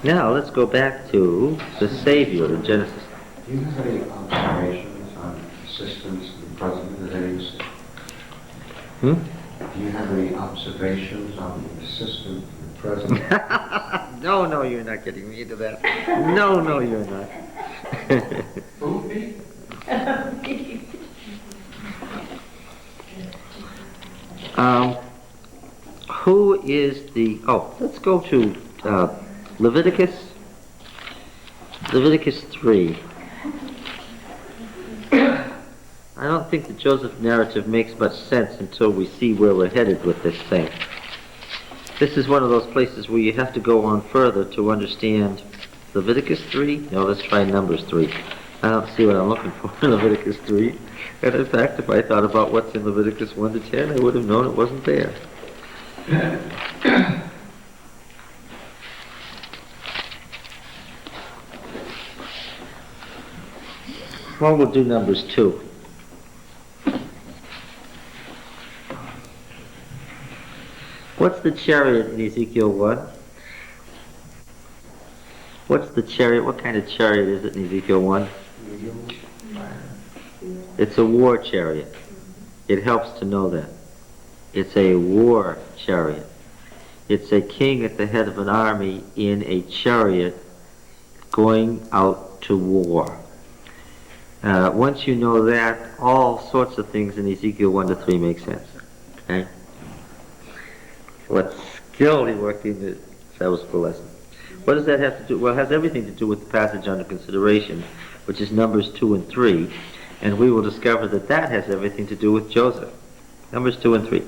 Now let's go back to the Savior in Genesis. Do you have any observations on systems in the present days? Hmm? Do you have any observations on the system in the present? No, you're not getting me into that. No, you're not. Movie? Who is the... Oh, let's go to Leviticus 3. I don't think the Joseph narrative makes much sense until we see where we're headed with this thing. This is one of those places where you have to go on further to understand Leviticus 3. No, let's try Numbers 3. I don't see what I'm looking for in Leviticus 3. And in fact, if I thought about what's in Leviticus 1 to 10, I would have known it wasn't there. Well, we'll do Numbers 2. What's the chariot in Ezekiel 1? What's the chariot? What kind of chariot is it in Ezekiel 1? It's a war chariot. It helps to know that. It's a war chariot. It's a king at the head of an army in a chariot going out to war. Once you know that, all sorts of things in Ezekiel 1 to 3 make sense. Okay? What skill he worked in, that was the lesson. What does that have to do? Well, it has everything to do with the passage under consideration, which is Numbers 2 and 3, and we will discover that that has everything to do with Joseph. Numbers 2 and 3.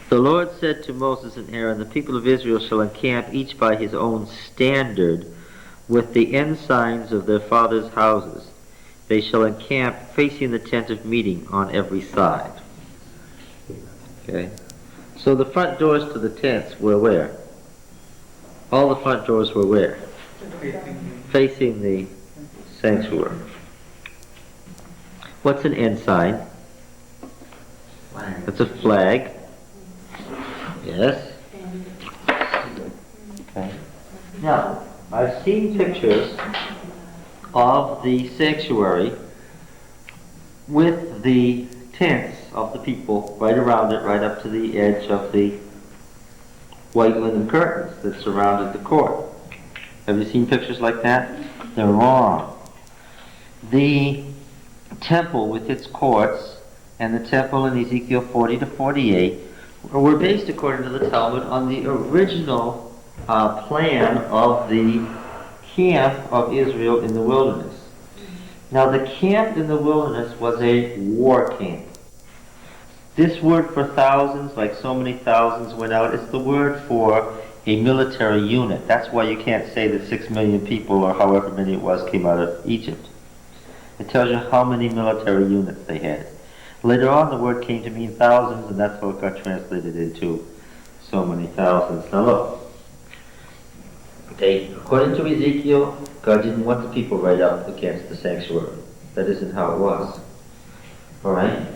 The Lord said to Moses and Aaron, the people of Israel shall encamp each by his own standard with the ensigns of their fathers' houses. They shall encamp facing the tent of meeting on every side. Okay? So the front doors to the tents were where? All the front doors were where? Facing the sanctuary. What's an ensign? It's a flag. Yes? Okay. Now, I've seen pictures of the sanctuary with the tents of the people right around it, right up to the edge of the white linen curtains that surrounded the court. Have you seen pictures like that? They're wrong. The temple with its courts and the temple in Ezekiel 40 to 48 were based, according to the Talmud, on the original plan of the camp of Israel in the wilderness. Now, the camp in the wilderness was a war camp. This word for thousands, like so many thousands went out, is the word for a military unit. That's why you can't say that 6 million people, or however many it was, came out of Egypt. It tells you how many military units they had. Later on, the word came to mean thousands, and that's how it got translated into so many thousands. Now look, according to Ezekiel, God didn't want the people right up against the sanctuary. That isn't how it was. All right?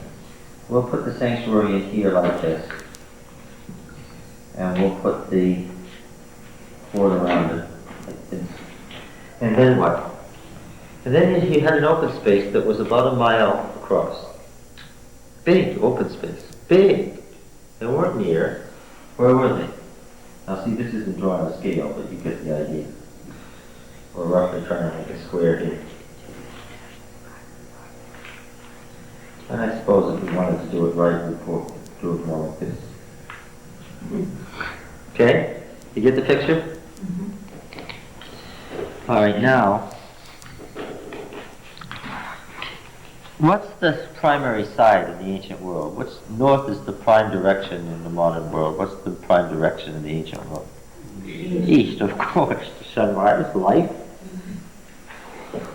We'll put the sanctuary in here like this. And we'll put the board around it like this. And then what? And then he had an open space that was about a mile across. Big open space. Big. They weren't near. Where were they? Now see, this isn't drawn to scale, but you get the idea. We're roughly trying to make a square here. And I suppose if we wanted to do it right, we'd do it more like this. Okay? You get the picture? Mm-hmm. All right, now, what's the primary side in the ancient world? North is the prime direction in the modern world. What's the prime direction in the ancient world? East, of course. The sunrise, life.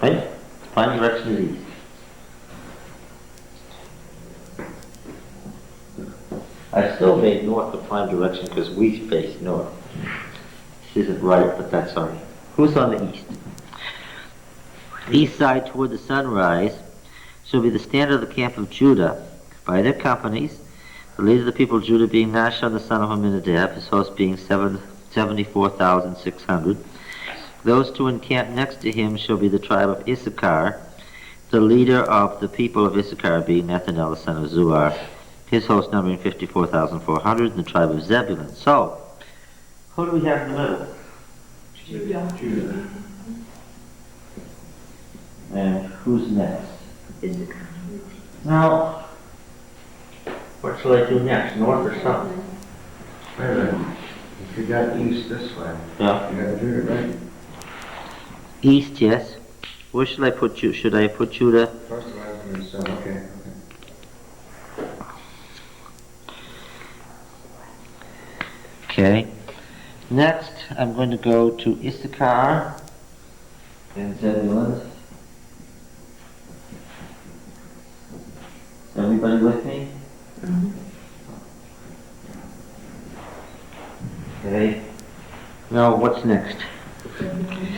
Right? The prime direction is east. I still made north the prime direction because we face north. This isn't right, but that's all right. Who's on the east? East side toward the sunrise shall be the standard of the camp of Judah by their companies, the leader of the people of Judah being Nahshon the son of Amminadab, his host being 74,600. Those to encamp next to him shall be the tribe of Issachar, the leader of the people of Issachar being Nethanel the son of Zuar, his host numbering 54,400, and the tribe of Zebulun. So, who do we have in the middle? Judah. And who's next? Issachar. Now, what shall I do next, north or south? Wait a minute. If you got east this way, Yeah. you got Judah, right? East, yes. Where should I put you? Should I put Judah? First of all, I'm going to say, okay. Okay. Next, I'm going to go to Issachar and Zebulun. Is everybody with me? Okay. Now, what's next?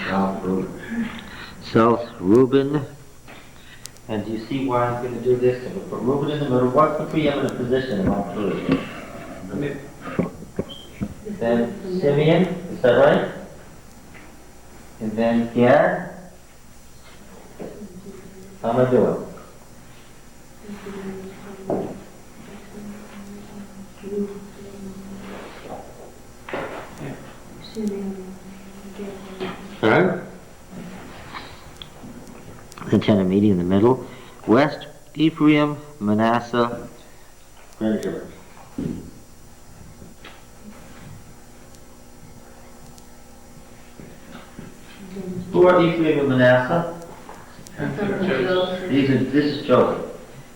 South Reuben. South Reuben. And do you see why I'm going to do this? I'm going to put Reuben in the middle. What's the preeminent position among three? Then Simeon, is that right? And then Gad. How am I doing? Alright. And ten a meeting in the middle. West, Ephraim, Manasseh, Benjamin. Who are Ephraim and Manasseh? This is Joseph.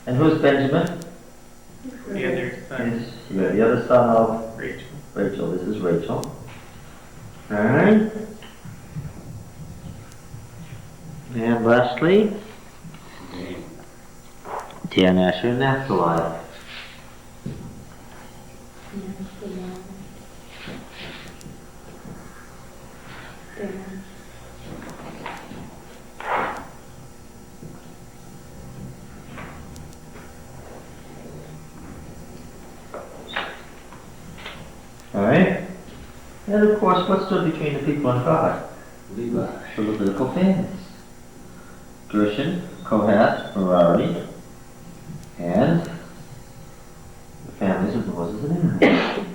And who's Benjamin? The other son, The other son of Rachel. Rachel. This is Rachel. Alright. And lastly, Dan, Asher, and Naphtali. Alright? And of course, what stood between the people and God? Levi. The Levitical families. Gershon, Kohath, Merari, and the families of Moses and Aaron.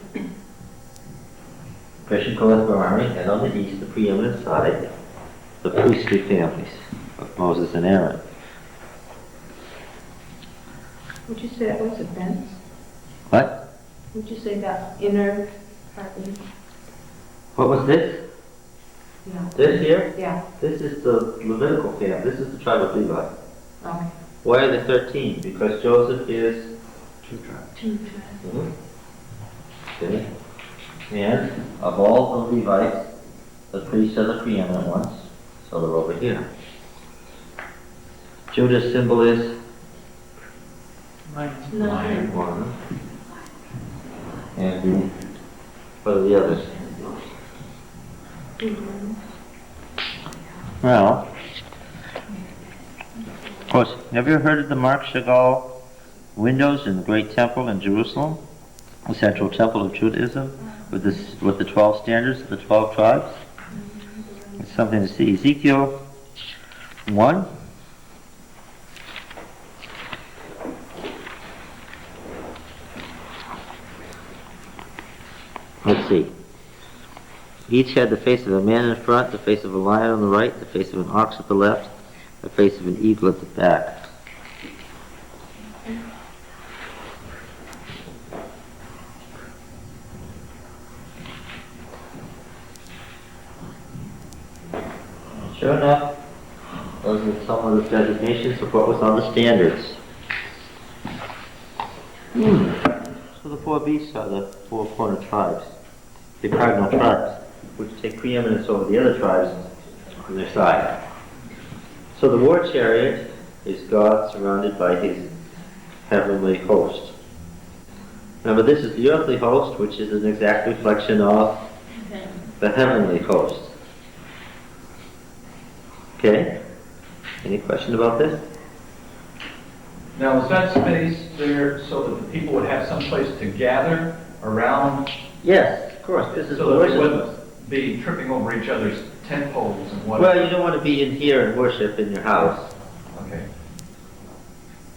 Gershon, Kohath, Merari, and on the east, the preeminent side, the priestly families of Moses and Aaron. Would you say that was a fence? What? Would you say that inner part? What was this? Yeah. This here? Yeah. This is the Levitical family. This is the tribe of Levi. Okay. Why are there 13? Because Joseph is... Two tribes. Okay. And of all the Levites, the priests are the preeminent ones, so they're over here. Judah's symbol is Lion. one. And what are the others? Well, of course, have you heard of the Marc Chagall windows in the Great Temple in Jerusalem? The central temple of Judaism with the 12 standards of the 12 tribes? It's something to see. Ezekiel 1. Let's see. Each had the face of a man in front, the face of a lion on the right, the face of an ox at the left, the face of an eagle at the back. Sure enough, those are some of the designations of what was on the standards. So the four beasts are the four corner tribes, the cardinal tribes, which take preeminence over the other tribes on their side. So the war chariot is God surrounded by his heavenly host. Remember, this is the earthly host, which is an exact reflection of the heavenly host. Okay? Any question about this? Now, is that space there so that the people would have some place to gather around? Yes. of course, this is So that we worship. wouldn't be tripping over each other's tent poles and Well, whatever. you don't want to be in here and worship in your house. Okay.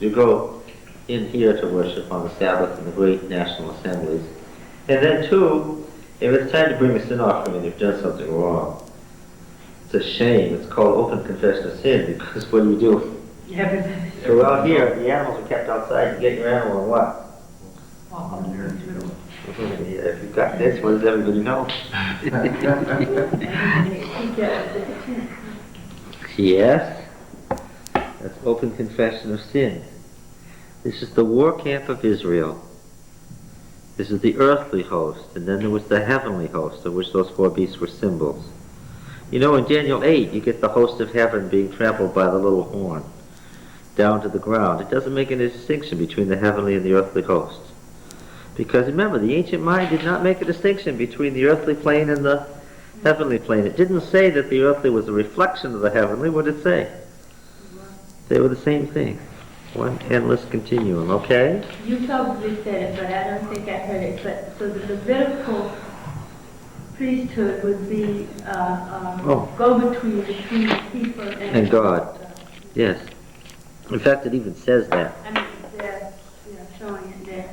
You go in here to worship on the Sabbath in the great national assemblies. And then two, if it's time to bring a sin offering and you've done something wrong, it's a shame. It's called open confession of sin, because what do you do? Yeah, So out here, the animals are kept outside. You get your animal and what? walk on the middle. If you've got this, what does everybody know? Yes, that's open confession of sin. This is the war camp of Israel. This is the earthly host, and then there was the heavenly host, of which those four beasts were symbols. You know, in Daniel 8, you get the host of heaven being trampled by the little horn down to the ground. It doesn't make any distinction between the heavenly and the earthly hosts. Because remember, the ancient mind did not make a distinction between the earthly plane and the heavenly plane. It didn't say that the earthly was a reflection of the heavenly. What did it say? They were the same thing. One endless continuum, okay? You probably said it, but I don't think I heard it. But so the Levitical priesthood would be go-between between the people And God. Yes. In fact, it even says that. I mean, they're showing it there.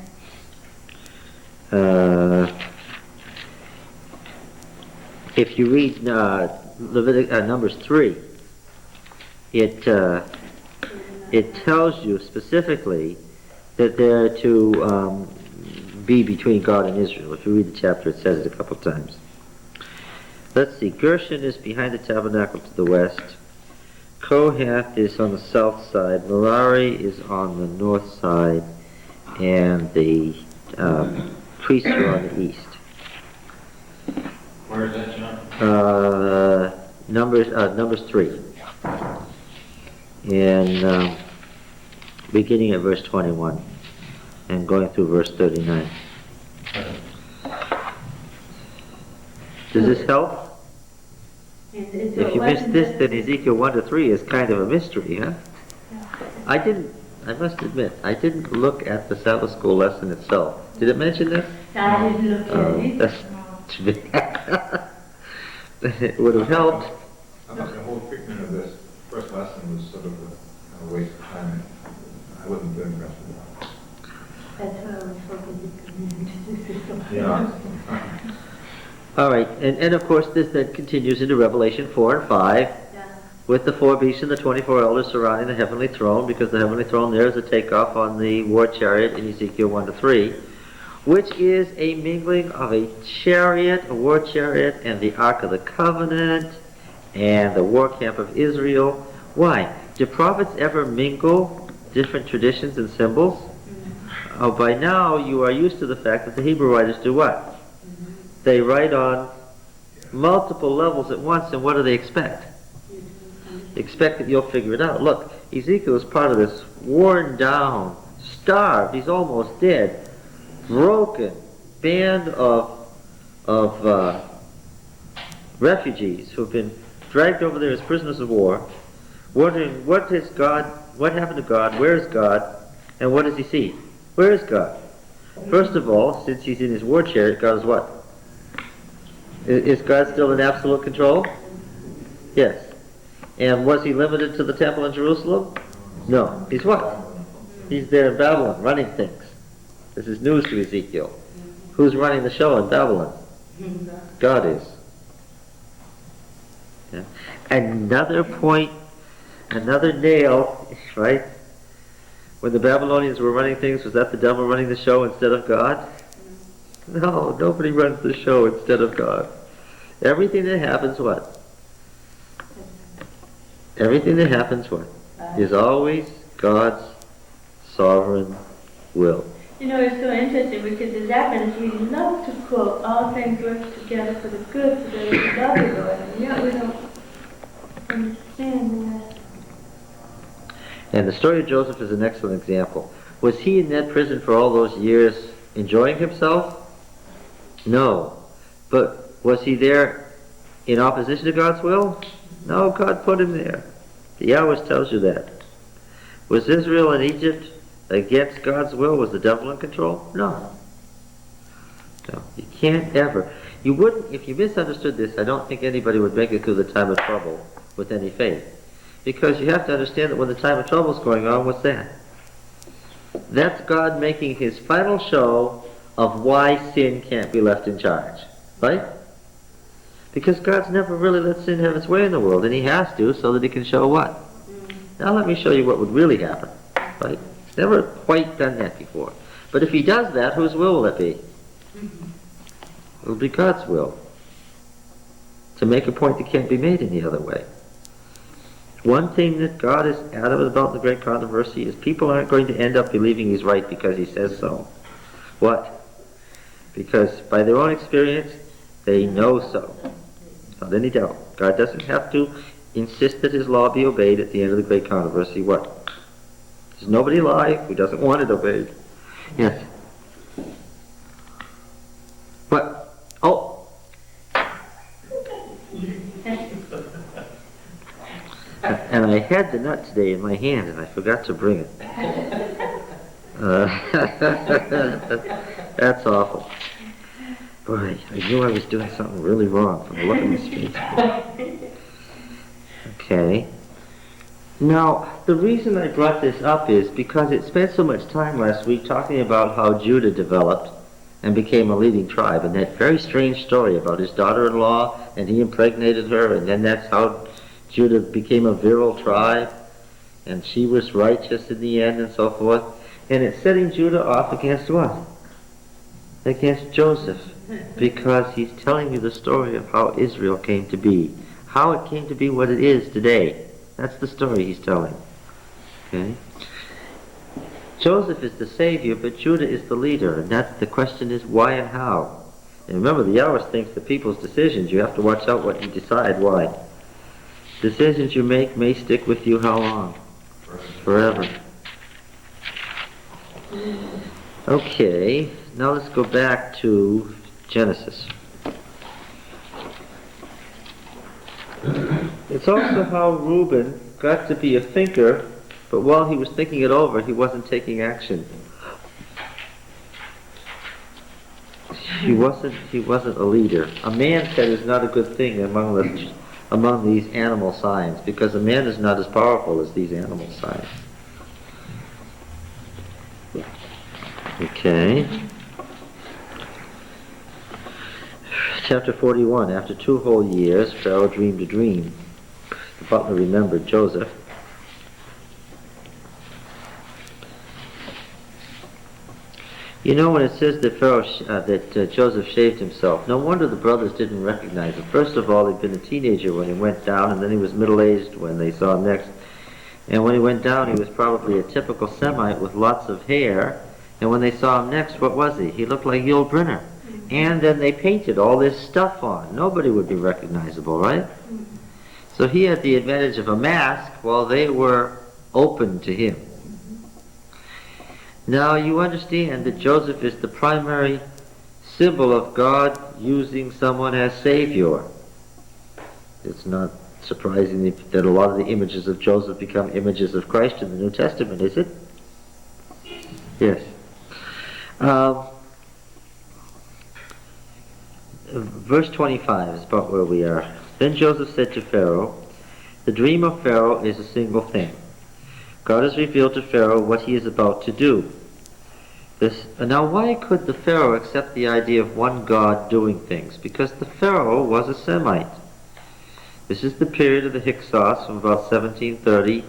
If you read Numbers 3, it tells you specifically that they're to be between God and Israel. If you read the chapter, it says it a couple of times. Let's see. Gershon is behind the tabernacle to the west. Kohath is on the south side. Merari is on the north side. And the priests are on the east. Where is that, John? Numbers 3. And beginning at verse 21 and going through verse 39. Does this help? If you missed this, then Ezekiel 1 to 3 is kind of a mystery, huh? I must admit, I didn't look at the Sabbath school lesson itself. Did it mention this? I didn't look at it. That's too bad. It would have helped. I thought the whole treatment of this first lesson was sort of a waste of time. I wasn't very impressed with that. That's what I was hoping to Yeah. All right, and of course this then continues into Revelation 4 and 5 with the four beasts and the 24 elders surrounding the heavenly throne, because the heavenly throne there is a takeoff on the war chariot in Ezekiel 1 to 3, which is a mingling of a chariot, a war chariot, and the Ark of the Covenant, and the war camp of Israel. Why? Do prophets ever mingle different traditions and symbols? Oh, by now you are used to the fact that the Hebrew writers do what? They write on multiple levels at once, and what do they expect? They expect that you'll figure it out. Look, Ezekiel is part of this worn down, starved, he's almost dead, broken band of refugees who've been dragged over there as prisoners of war, wondering what happened to God, where is God, and what does he see? Where is God? First of all, since he's in his war chariot, God is what? Is God still in absolute control? Yes. And was he limited to the temple in Jerusalem? No. He's what? He's there in Babylon, running things. This is news to Ezekiel. Who's running the show in Babylon? God is. Yeah. Another point, another nail, right? When the Babylonians were running things, was that the devil running the show instead of God? No, nobody runs the show instead of God. Everything that happens, what? Everything that happens, what? Is always God's sovereign will. You know, it's so interesting because as Adventists, we love to quote, all things work together for the good for those who love the Lord, and yet we don't understand that. And the story of Joseph is an excellent example. Was he in that prison for all those years enjoying himself? No. But was he there in opposition to God's will? No, God put him there. The hours tells you that. Was Israel in Egypt against God's will? Was the devil in control? No. No, you can't ever. You wouldn't, if you misunderstood this, I don't think anybody would make it through the time of trouble with any faith. Because you have to understand that when the time of trouble is going on, what's that? That's God making his final show of why sin can't be left in charge. Right? Because God's never really let sin have its way in the world, and he has to so that he can show what? Now let me show you what would really happen. Right? He's never quite done that before. But if he does that, whose will it be? It'll be God's will. To make a point that can't be made any other way. One thing that God is adamant about in the great controversy is people aren't going to end up believing he's right because he says so. What? Because by their own experience, they know so. Without any doubt. God doesn't have to insist that his law be obeyed at the end of the great controversy. What? There's nobody alive who doesn't want it obeyed. Yes. What? Oh. And I had the nut today in my hand and I forgot to bring it. That's awful. Boy, I knew I was doing something really wrong from the look on his face. Okay. Now, the reason I brought this up is because it spent so much time last week talking about how Judah developed and became a leading tribe, and that very strange story about his daughter-in-law, and he impregnated her, and then that's how Judah became a virile tribe, and she was righteous in the end, and so forth. And it's setting Judah off against what? Against Joseph, because he's telling you the story of how Israel came to be, how it came to be what it is today. That's the story he's telling. Okay? Joseph is the savior, but Judah is the leader, and that's the question is why and how. And remember, the Yahweh thinks the people's decisions, you have to watch out what you decide. Why? Decisions you make may stick with you how long? Forever. Okay, now let's go back to Genesis. It's also how Reuben got to be a thinker, but while he was thinking it over, he wasn't taking action. He wasn't a leader. A man said is not a good thing among these animal signs, because a man is not as powerful as these animal signs. Okay. Chapter 41. After 2 whole years, Pharaoh dreamed a dream. The butler remembered Joseph. You know, when it says that Joseph shaved himself, no wonder the brothers didn't recognize him. First of all, he'd been a teenager when he went down, and then he was middle-aged when they saw him next. And when he went down, he was probably a typical Semite with lots of hair. And when they saw him next, what was he? He looked like Yul Brynner. And then they painted all this stuff on. Nobody would be recognizable, right? So he had the advantage of a mask while they were open to him. Now you understand that Joseph is the primary symbol of God using someone as Savior. It's not surprising that a lot of the images of Joseph become images of Christ in the New Testament, is it? Yes. Verse 25 is about where we are. Then Joseph said to Pharaoh, "The dream of Pharaoh is a single thing. God has revealed to Pharaoh what he is about to do." Now, why could the Pharaoh accept the idea of one God doing things? Because the Pharaoh was a Semite. This is the period of the Hyksos from about 1730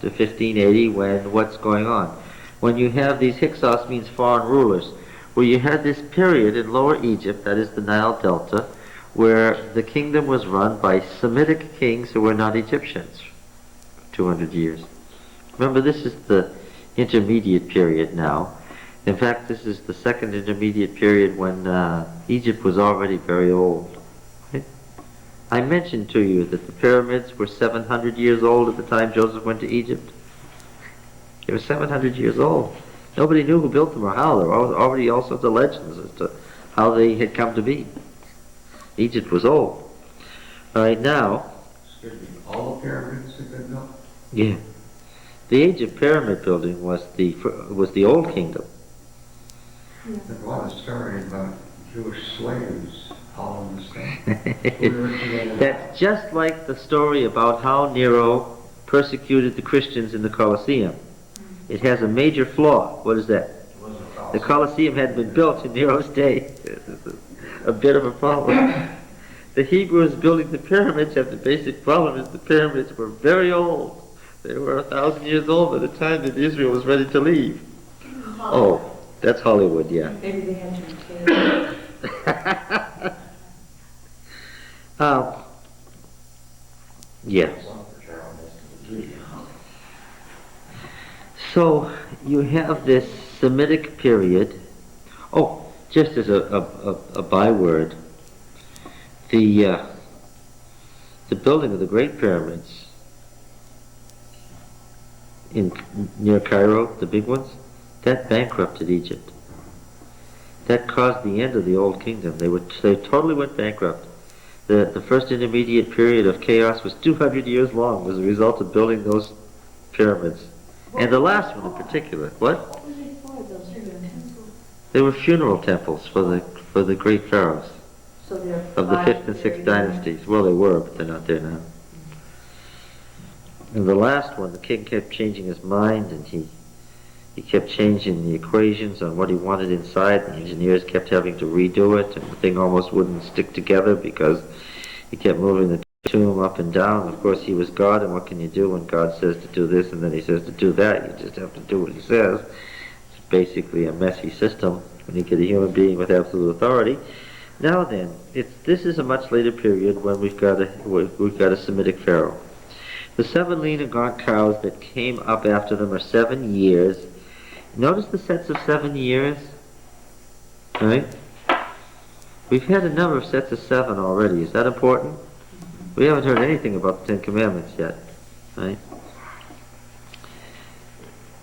to 1580 when what's going on? When you have these Hyksos means foreign rulers, where you had this period in Lower Egypt, that is the Nile Delta, where the kingdom was run by Semitic kings who were not Egyptians for 200 years. Remember, this is the intermediate period now. In fact, this is the second intermediate period when Egypt was already very old. Right? I mentioned to you that the pyramids were 700 years old at the time Joseph went to Egypt. They were 700 years old. Nobody knew who built them or how. There were already all sorts of legends as to how they had come to be. Egypt was old. All right, now. All the pyramids have been built? Yeah. The age of pyramid building was the Old Kingdom. There's a lot of story about Jewish slaves hauling the stuff. That's just like the story about how Nero persecuted the Christians in the Colosseum. It has a major flaw. What is that? The Colosseum had been built in Nero's day. A bit of a problem. The Hebrews building the pyramids have the basic problem is the pyramids were very old. They were 1,000 years old by the time that Israel was ready to leave. Oh, that's Hollywood, yeah. Maybe they had to retain. Yes. So you have this Semitic period. Oh, just as a byword, the building of the Great Pyramids near Cairo, the big ones, that bankrupted Egypt. That caused the end of the Old Kingdom. They totally went bankrupt. The first intermediate period of chaos was 200 years long as a result of building those pyramids. And the last one in particular. What? What were they for, those temples? They were funeral temples for the great pharaohs So they're of the 5th and 6th dynasties. Well, they were, but they're not there now. And the last one, the king kept changing his mind, and he kept changing the equations on what he wanted inside. The engineers kept having to redo it, and the thing almost wouldn't stick together because he kept moving the tomb up and down. Of course, he was God, and what can you do when God says to do this and then he says to do that? You just have to do what he says. It's basically a messy system when you get a human being with absolute authority. Now then, this is a much later period when we've got a Semitic pharaoh. The 7 lean and gaunt cows that came up after them are 7 years. Notice the sets of 7 years, right? We've had a number of sets of 7 already. Is that important? We haven't heard anything about the 10 Commandments yet, right?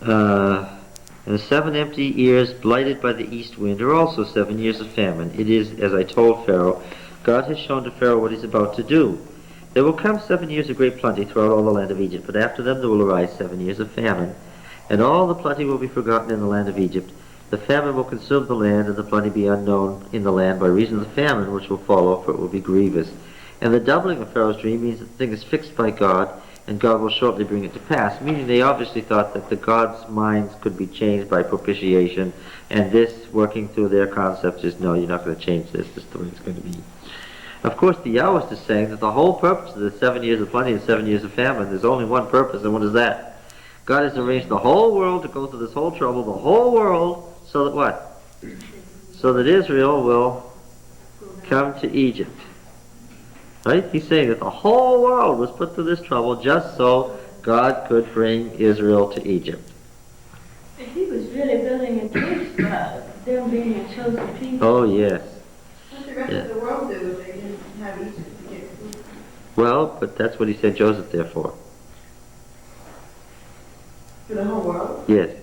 And the 7 empty years blighted by the east wind are also 7 years of famine. It is, as I told Pharaoh, God has shown to Pharaoh what he's about to do. There will come 7 years of great plenty throughout all the land of Egypt, but after them there will arise 7 years of famine, and all the plenty will be forgotten in the land of Egypt. The famine will consume the land, and the plenty be unknown in the land by reason of the famine which will follow, for it will be grievous. And the doubling of Pharaoh's dream means that the thing is fixed by God, and God will shortly bring it to pass, meaning they obviously thought that the gods' minds could be changed by propitiation, and this, working through their concepts, is no, you're not going to change this is the way it's going to be. Of course, the Yahwist is saying that the whole purpose of the 7 years of plenty and 7 years of famine, there's only one purpose, and what is that? God has arranged the whole world to go through this whole trouble, the whole world, so that what? So that Israel will come to Egypt. Right? He's saying that the whole world was put through this trouble just so God could bring Israel to Egypt. He was really building against them being a chosen people. Oh, yes. What the rest of the world do if they didn't have Egypt to get food? Well, but that's what he sent Joseph there for. For the whole world? Yes.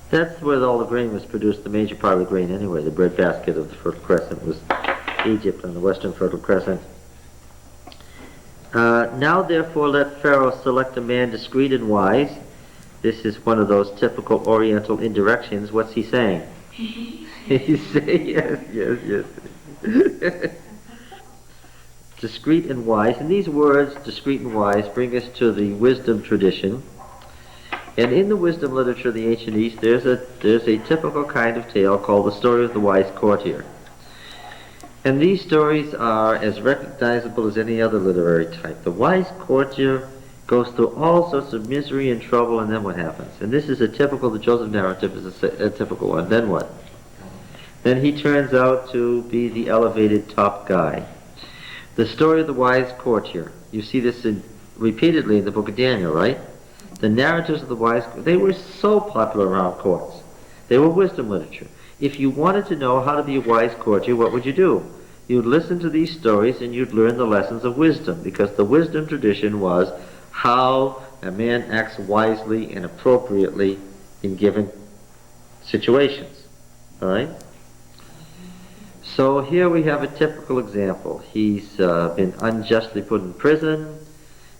That's where all the grain was produced, the major part of the grain anyway. The breadbasket of the Fertile Crescent was Egypt on the western Fertile Crescent. Now therefore let Pharaoh select a man discreet and wise. This is one of those typical Oriental indirections. What's he saying? He's saying, yes. Discreet and wise. And these words, discreet and wise, bring us to the wisdom tradition. And in the wisdom literature of the ancient East, there's a typical kind of tale called the story of the wise courtier. And these stories are as recognizable as any other literary type. The wise courtier goes through all sorts of misery and trouble, and then what happens? And this is the Joseph narrative is a typical one. Then what? Then he turns out to be the elevated top guy. The story of the wise courtier. You see this repeatedly in the book of Daniel, right? The narratives of the wise, they were so popular around courts. They were wisdom literature. If you wanted to know how to be a wise courtier, what would you do? You'd listen to these stories and you'd learn the lessons of wisdom, because the wisdom tradition was how a man acts wisely and appropriately in given situations. All right? So here we have a typical example. He's been unjustly put in prison,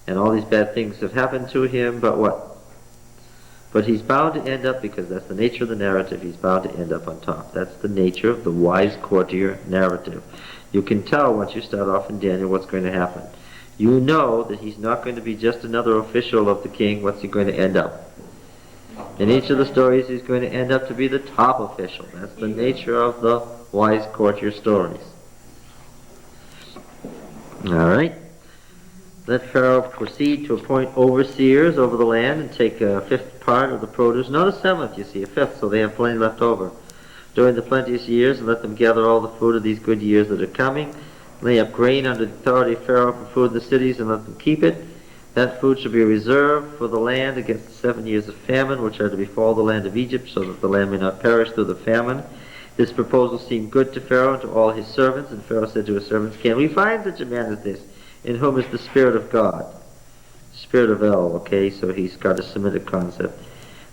and all these bad things have happened to him, but what? But he's bound to end up, because that's the nature of the narrative, he's bound to end up on top. That's the nature of the wise courtier narrative. You can tell once you start off in Daniel what's going to happen. You know that he's not going to be just another official of the king. What's he going to end up? In each of the stories, he's going to end up to be the top official. That's the nature of the wise courtier stories. All right. Let Pharaoh proceed to appoint overseers over the land and take a fifth part of the produce. Not a seventh, you see, a fifth, so they have plenty left over. During the plenteous years, and let them gather all the food of these good years that are coming. Lay up grain under the authority of Pharaoh for food in the cities, and let them keep it. That food shall be reserved for the land against the 7 years of famine, which are to befall the land of Egypt, so that the land may not perish through the famine. This proposal seemed good to Pharaoh and to all his servants, and Pharaoh said to his servants, "Can we find such a man as this, in whom is the Spirit of God?" Spirit of El, okay, so he's got a Semitic concept.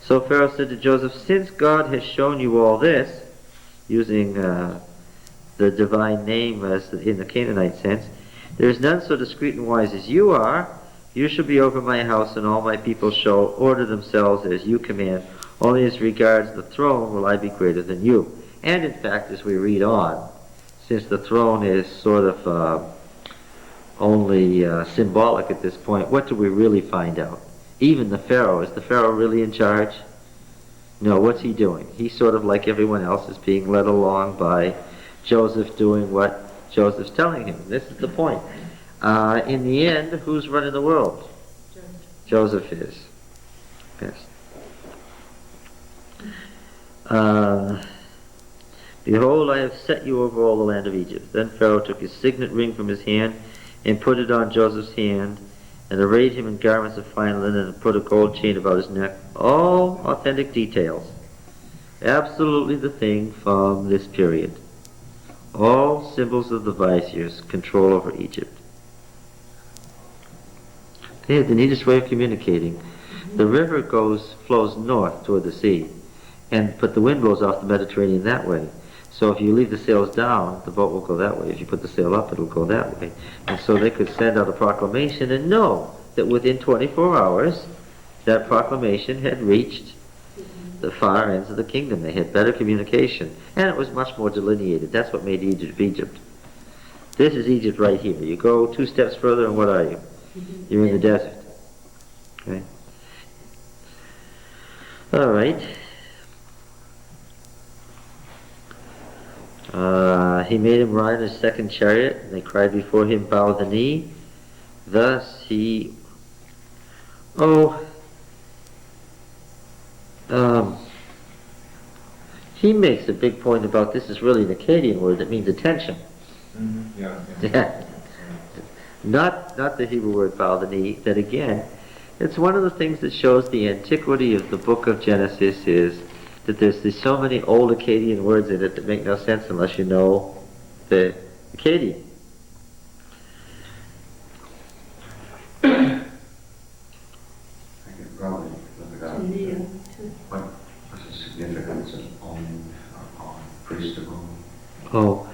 So Pharaoh said to Joseph, "Since God has shown you all this," using the divine name as in the Canaanite sense, "there is none so discreet and wise as you are. You shall be over my house, and all my people shall order themselves as you command. Only as regards the throne will I be greater than you." And in fact, as we read on, since the throne is sort of only symbolic at this point, what do we really find out? Even the Pharaoh, is the Pharaoh really in charge? No, what's he doing? He's sort of like everyone else, is being led along by Joseph doing what Joseph's telling him. This is the point. In the end, who's running the world? Joseph is. Yes. "Behold, I have set you over all the land of Egypt." Then Pharaoh took his signet ring from his hand and put it on Joseph's hand, and arrayed him in garments of fine linen, and put a gold chain about his neck. All authentic details. Absolutely the thing from this period. All symbols of the viziers' control over Egypt. They had the neatest way of communicating. The river flows north toward the sea, but the wind blows off the Mediterranean that way. So if you leave the sails down, the boat will go that way. If you put the sail up, it'll go that way. And so they could send out a proclamation and know that within 24 hours, that proclamation had reached the far ends of the kingdom. They had better communication, and it was much more delineated. That's what made Egypt Egypt. This is Egypt right here. You go 2 steps further, and what are you? You're in the desert. Okay. All right. He made him ride in his second chariot, and they cried before him, "Bow the knee." Thus he... he makes a big point about this is really an Akkadian word that means attention. Mm-hmm. Yeah. Yeah. Not the Hebrew word bow the knee. That again, it's one of the things that shows the antiquity of the book of Genesis is that there's so many old Akkadian words in it that make no sense unless you know the Akkadian. I could probably look it up. What's the significance of on, priest of On? Oh,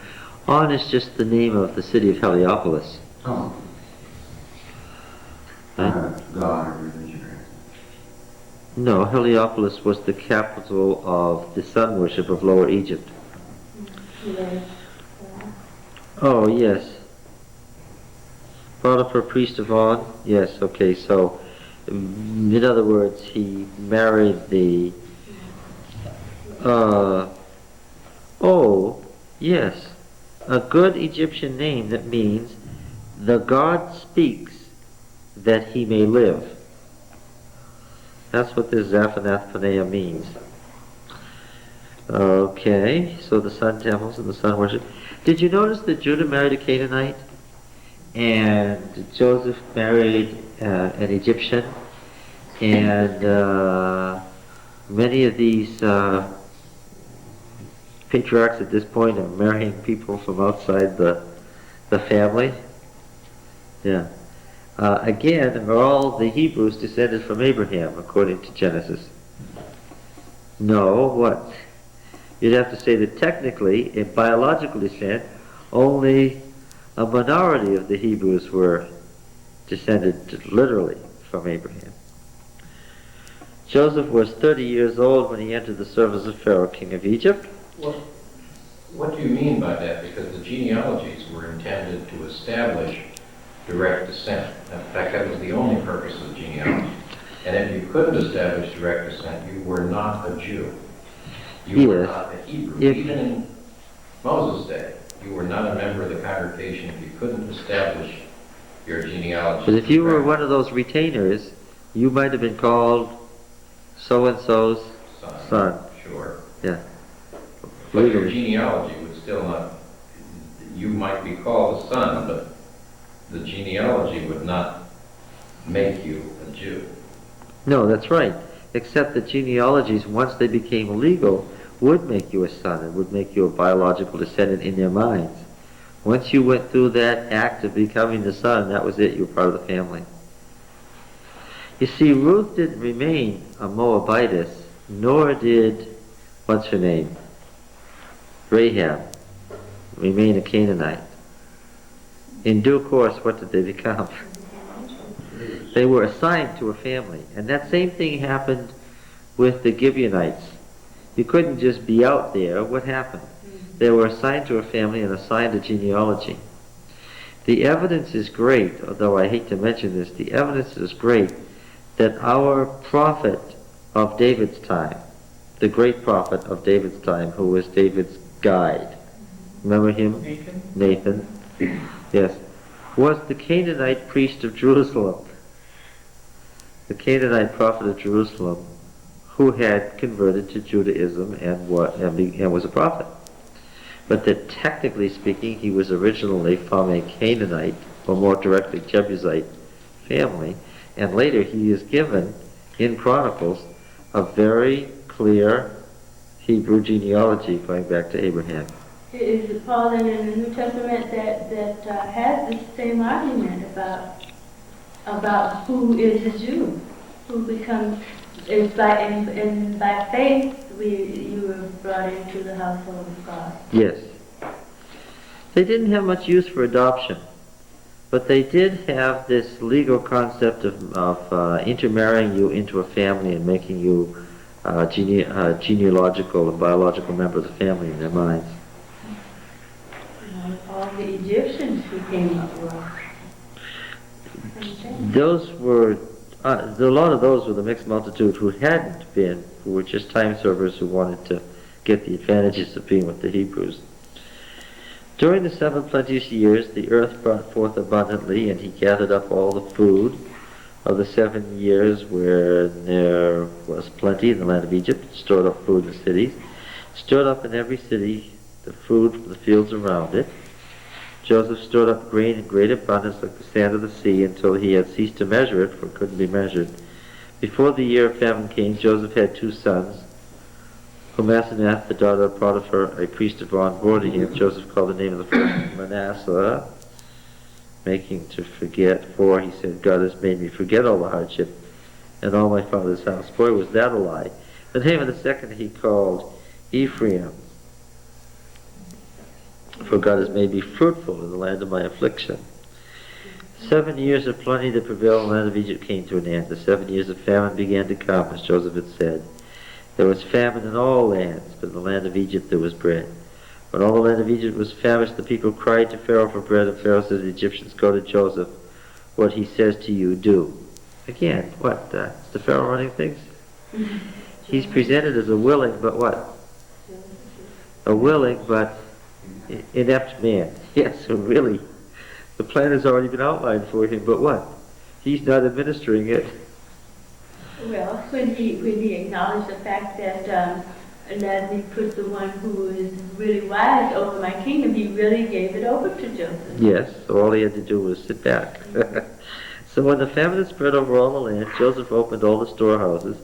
On is just the name of the city of Heliopolis. Oh. Huh? God or religion or anything. No, Heliopolis was the capital of the sun worship of Lower Egypt. Oh, yes. Potiphar, priest of On? Yes, okay, so in other words, he married the... yes. A good Egyptian name that means the God speaks that he may live. That's what this Zaphanath Paneah means. Okay, so the sun temples and the sun worship. Did you notice that Judah married a Canaanite? And Joseph married an Egyptian? And many of these patriarchs at this point are marrying people from outside the family. Yeah. Again, are all the Hebrews descended from Abraham, according to Genesis? No, what? You'd have to say that technically, in biological descent, only a minority of the Hebrews were descended literally from Abraham. Joseph was 30 years old when he entered the service of Pharaoh, king of Egypt. What do you mean by that? Because the genealogies were intended to establish direct descent. In fact, that was the only purpose of the genealogy. And if you couldn't establish direct descent, you were not a Jew. You were not a Hebrew. Even in Moses' day, you were not a member of the congregation if you couldn't establish your genealogy. But if you were one of those retainers, you might have been called so-and-so's son. Sure. Yeah. But your genealogy would still not, you might be called a son, but the genealogy would not make you a Jew. No, that's right. Except that genealogies, once they became legal, would make you a son and would make you a biological descendant in their minds. Once you went through that act of becoming the son, that was it. You were part of the family. You see, Ruth didn't remain a Moabitess, nor did, what's her name, Rahab, remain a Canaanite. In due course, what did they become? They were assigned to a family. And that same thing happened with the Gibeonites. You couldn't just be out there. What happened? They were assigned to a family and assigned a genealogy. The evidence is great, although I hate to mention this, the evidence is great that our prophet of David's time, the great prophet of David's time, who was David's guide, remember him? Nathan. Yes. Was the Canaanite priest of Jerusalem. The Canaanite prophet of Jerusalem, who had converted to Judaism and was a prophet. But that technically speaking, he was originally from a Canaanite, or more directly Jebusite family, and later he is given, in Chronicles, a very clear Hebrew genealogy going back to Abraham. Is it Paul in the New Testament that has the same argument about who is a Jew, who becomes, is by faith you were brought into the household of God. Yes. They didn't have much use for adoption, but they did have this legal concept of intermarrying you into a family and making you a genealogical and biological member of the family in their minds. All the Egyptians who came up with. Those were, a lot of those were the mixed multitude who hadn't been, who were just time servers who wanted to get the advantages of being with the Hebrews. During the 7 plenteous years, the earth brought forth abundantly, and he gathered up all the food of the 7 years where there was plenty in the land of Egypt, stored up food in the cities, stored up in every city the food from the fields around it. Joseph stored up grain in great abundance like the sand of the sea until he had ceased to measure it, for it couldn't be measured. Before the year of famine came, Joseph had 2 sons, whom Asenath, the daughter of Potiphar, a priest of On, bore to him. Joseph called the name of the first Manasseh, making to forget, for he said, God has made me forget all the hardship and all my father's house. Boy, was that a lie. The name of the second he called Ephraim, for God has made me fruitful in the land of my affliction. 7 years of plenty that prevailed in the land of Egypt came to an end. The 7 years of famine began to come, as Joseph had said. There was famine in all lands, but in the land of Egypt there was bread. When all the land of Egypt was famished, the people cried to Pharaoh for bread, and Pharaoh said to the Egyptians, go to Joseph. What he says to you, do. Again, what? Is the Pharaoh running things? He's presented as a willing, but what? A willing, but inept man. Yes, so really, the plan has already been outlined for him, but what? He's not administering it. Well, when he acknowledged the fact that he put the one who is really wise over my kingdom, he really gave it over to Joseph. Yes, so all he had to do was sit back. So when the famine had spread over all the land, Joseph opened all the storehouses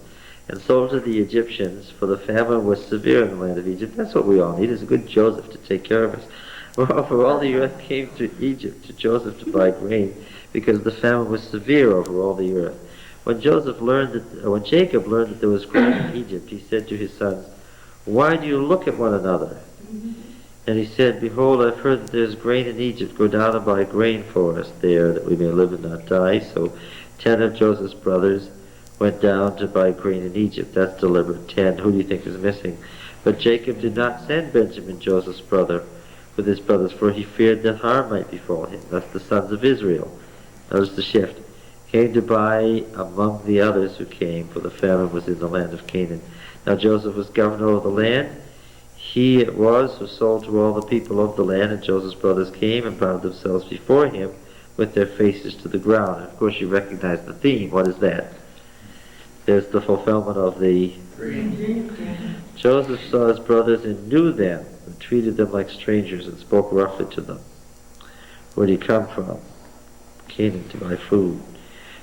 and sold to the Egyptians, for the famine was severe in the land of Egypt. That's what we all need, is a good Joseph to take care of us. For all the earth came to Egypt, to Joseph to buy grain, because the famine was severe over all the earth. When Jacob learned that there was grain in Egypt, he said to his sons, why do you look at one another? And he said, behold, I've heard that there's grain in Egypt. Go down and buy grain for us there, that we may live and not die. So 10 of Joseph's brothers went down to buy grain in Egypt. That's deliberate. 10, who do you think is missing? But Jacob did not send Benjamin, Joseph's brother, with his brothers, for he feared that harm might befall him. That's the sons of Israel. Notice the shift. Came to buy among the others who came, for the famine was in the land of Canaan. Now Joseph was governor of the land. He it was who sold to all the people of the land, and Joseph's brothers came and bowed themselves before him with their faces to the ground. And of course you recognize the theme. What is that? There's the fulfillment of the dream. Joseph saw his brothers and knew them, and treated them like strangers and spoke roughly to them. Where did he come from? Canaan, to buy food.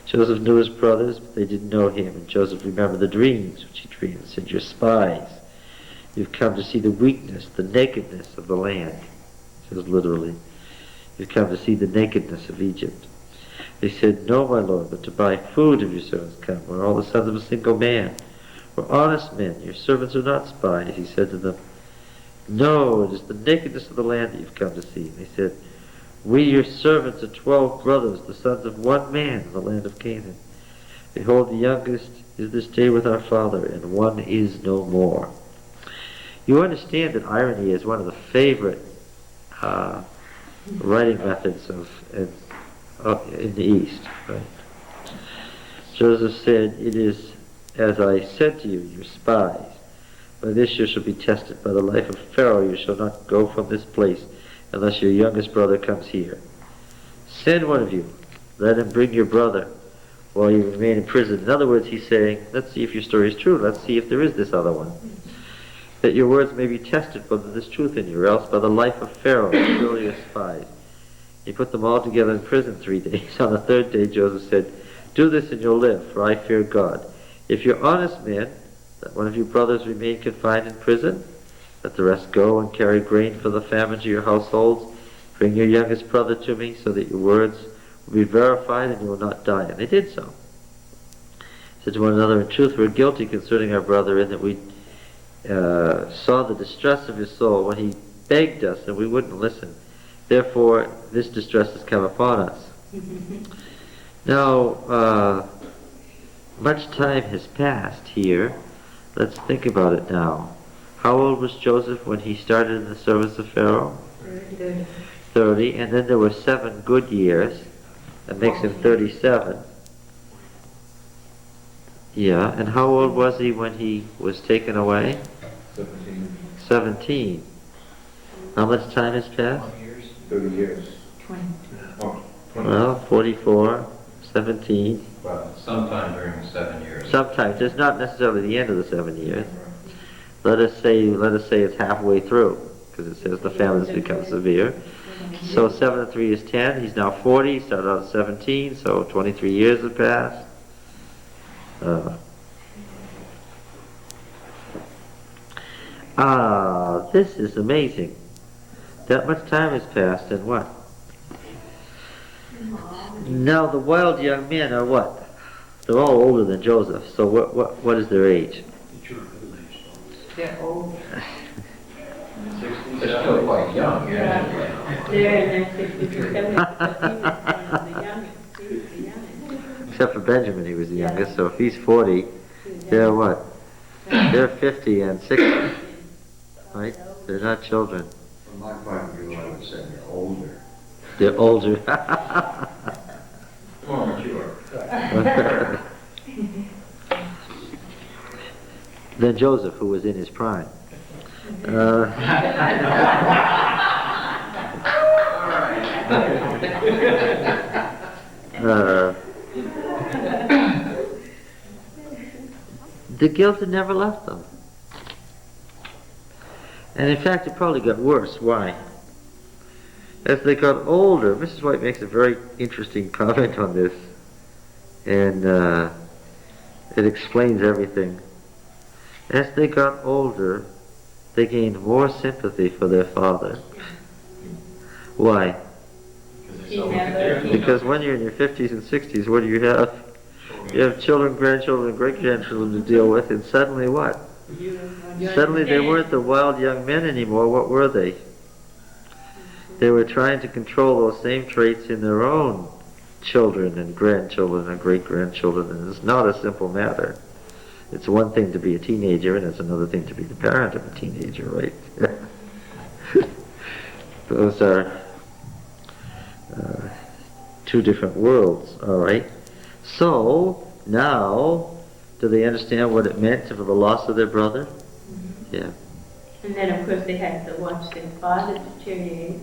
Joseph knew his brothers, but they didn't know him. And Joseph remembered the dreams which he dreamed and said, "You're spies. You've come to see the weakness, the nakedness of the land." It says literally. You've come to see the nakedness of Egypt. They said, "No, my lord, but to buy food have your servants come. We're all the sons of a single man. We're honest men. Your servants are not spies." He said to them, "No, it is the nakedness of the land that you've come to see." And they said, "We, your servants, are 12 brothers, the sons of one man in the land of Canaan. Behold, the youngest is this day with our father, and one is no more." You understand that irony is one of the favorite writing methods in the East. Right? Joseph said, "It is as I said to you, you're spies. By this you shall be tested. By the life of Pharaoh you shall not go from this place unless your youngest brother comes here. Send one of you. Let him bring your brother while you remain in prison." In other words, he's saying, let's see if your story is true. Let's see if there is this other one. That your words may be tested whether there's truth in you, or else by the life of Pharaoh, surely you're spies. He put them all together in prison 3 days. On the 3rd day, Joseph said, "Do this and you'll live, for I fear God. If you're honest men, let one of your brothers remain confined in prison. Let the rest go and carry grain for the famine to your households. Bring your youngest brother to me, so that your words will be verified and you will not die." And they did so. Said to one another, "In truth, we're guilty concerning our brother, in that we saw the distress of his soul when he begged us and we wouldn't listen. Therefore, this distress has come upon us." Now, much time has passed here. Let's think about it now. How old was Joseph when he started in the service of Pharaoh? 30. And then there were 7 good years. That makes him 37. Yeah, and how old was he when he was taken away? 17, 17. How much time has passed? 30 years. 20. Oh, 20. Well, 44, 17. Well, sometime during the 7 years. Sometimes, it's not necessarily the end of the 7 years. Let us say it's halfway through, because it says the famine has become severe. So 7 and 3 is 10. He's now 40. He started out at 17, so 23 years have passed. This is amazing. That much time has passed, and what? Now the wild young men are what? They're all older than Joseph. So what is their age? They're old. They're still quite young. They're in their 60s and 70s, but he was one of the youngest. He was the youngest. Except for Benjamin, he was the youngest. So if he's 40, they're what? They're 50 and 60, right? They're not children. From my point of view, I would say they're older. They're older. More mature. Than Joseph, who was in his prime. The guilt had never left them. And in fact, it probably got worse. Why? As they got older, Mrs. White makes a very interesting comment on this, and it explains everything. As they got older, they gained more sympathy for their father. Why? Because when you're in your 50s and 60s, what do you have? You have children, grandchildren, and great-grandchildren to deal with, and suddenly what? Suddenly they weren't the wild young men anymore. What were they? They were trying to control those same traits in their own children and grandchildren and great-grandchildren, and it's not a simple matter. It's one thing to be a teenager, and it's another thing to be the parent of a teenager, right? Those are two different worlds, all right? So, now, do they understand what it meant for the loss of their brother? Yeah. And then, of course, they had to watch their father deteriorate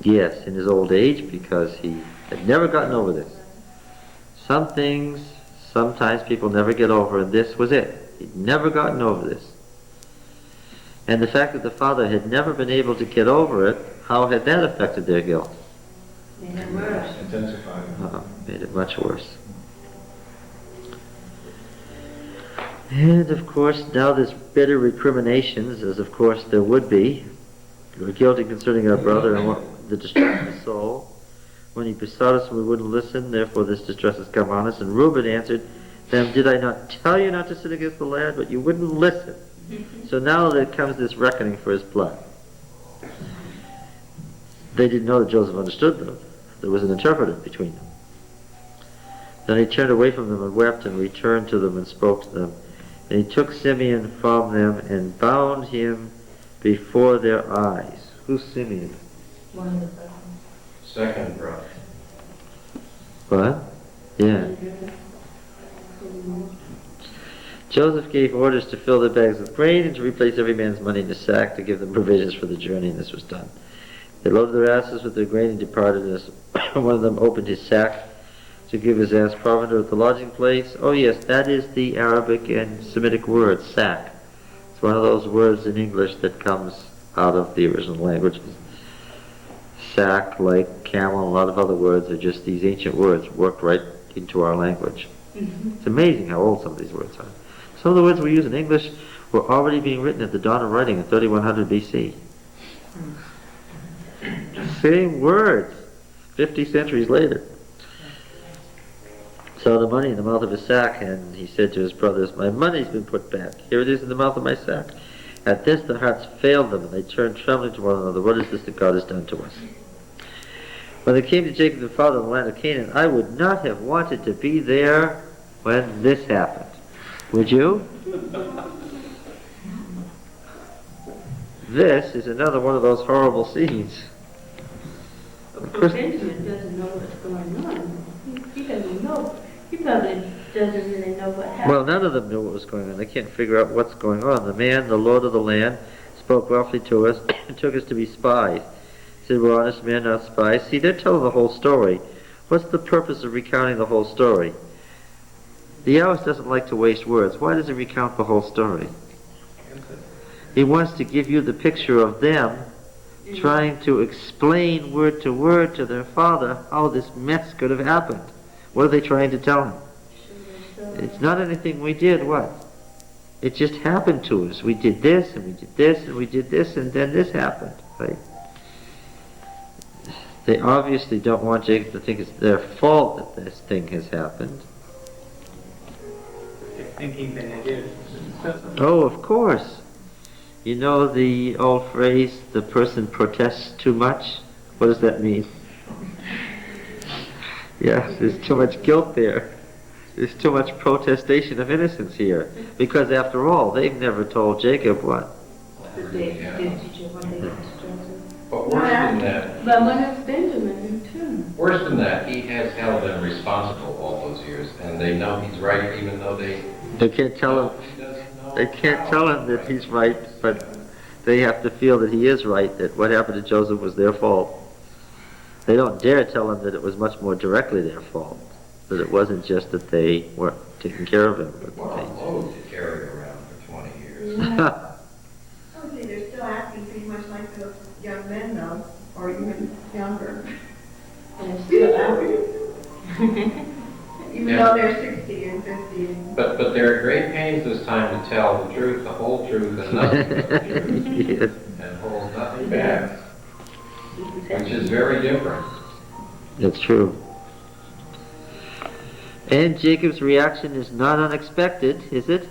Yes, in his old age, because he had never gotten over this. Some things, sometimes people never get over, and this was it. He'd never gotten over this. And the fact that the father had never been able to get over it, how had that affected their guilt? Made it worse. Intensified. Made it much worse. And of course, now there's bitter recriminations, as of course there would be. We're guilty concerning our brother and what the distress of his soul. When he besought us and we wouldn't listen, therefore this distress has come on us. And Reuben answered them, did I not tell you not to sin against the lad? But you wouldn't listen. So now there comes this reckoning for his blood. They didn't know that Joseph understood them. There was an interpreter between them. Then he turned away from them and wept and returned to them and spoke to them. And he took Simeon from them and bound him before their eyes. Who's Simeon? One of the brothers. Second brother. What? Yeah. Joseph gave orders to fill their bags with grain and to replace every man's money in a sack to give them provisions for the journey, and this was done. They loaded their asses with their grain and departed, as one of them opened his sack to give his ass provender at the lodging place. Oh yes, that is the Arabic and Semitic word, sack. It's one of those words in English that comes out of the original language. Sack, like camel, a lot of other words are just these ancient words worked right into our language. It's amazing how old some of these words are. Some of the words we use in English were already being written at the dawn of writing in 3100 BC. Same words, 50 centuries later. So the money in the mouth of his sack, and he said to his brothers, my money's been put back. Here it is in the mouth of my sack. At this their hearts failed them, and they turned trembling to one another. What is this that God has done to us? When they came to Jacob the father in the land of Canaan, I would not have wanted to be there when this happened. Would you? This is another one of those horrible scenes. Of course, Benjamin doesn't know what's going on. He doesn't know. He probably doesn't really know what happened. Well, none of them knew what was going on. They can't figure out what's going on. The man, the lord of the land, spoke roughly to us and took us to be spies. He said, we're honest men, not spies. See, they're telling the whole story. What's the purpose of recounting the whole story? The Yahweh doesn't like to waste words. Why does he recount the whole story? He wants to give you the picture of them trying to explain word to their father how this mess could have happened. What are they trying to tell him? It's not anything we did, what? It just happened to us. We did this, and we did this, and we did this, and then this happened, right? They obviously don't want Jacob to think it's their fault that this thing has happened. They're thinking that it is. Oh, of course. You know the old phrase, the person protests too much? What does that mean? Yes, there's too much guilt there. There's too much protestation of innocence here. Because after all, they've never told Jacob what? But worse than that, But one of Benjamin, too. worse than that, he has held them responsible all those years, and they know he's right, even though they can't tell him. he doesn't know. They can't how tell him he's that right. he's right, but they have to feel that he is right, that what happened to Joseph was their fault. They don't dare tell him that it was much more directly their fault, that it wasn't just that they weren't taking care of him. But What a load to carry around for 20 years. I would say they're still acting pretty much like those young men though, or even younger. And still out. Even Yeah. though they're 60 and 50 and... But they're at great pains this time to tell the truth, the whole truth, and nothing but the truth, Yes. and hold nothing back, which is very different. That's true. And Jacob's reaction is not unexpected, is it?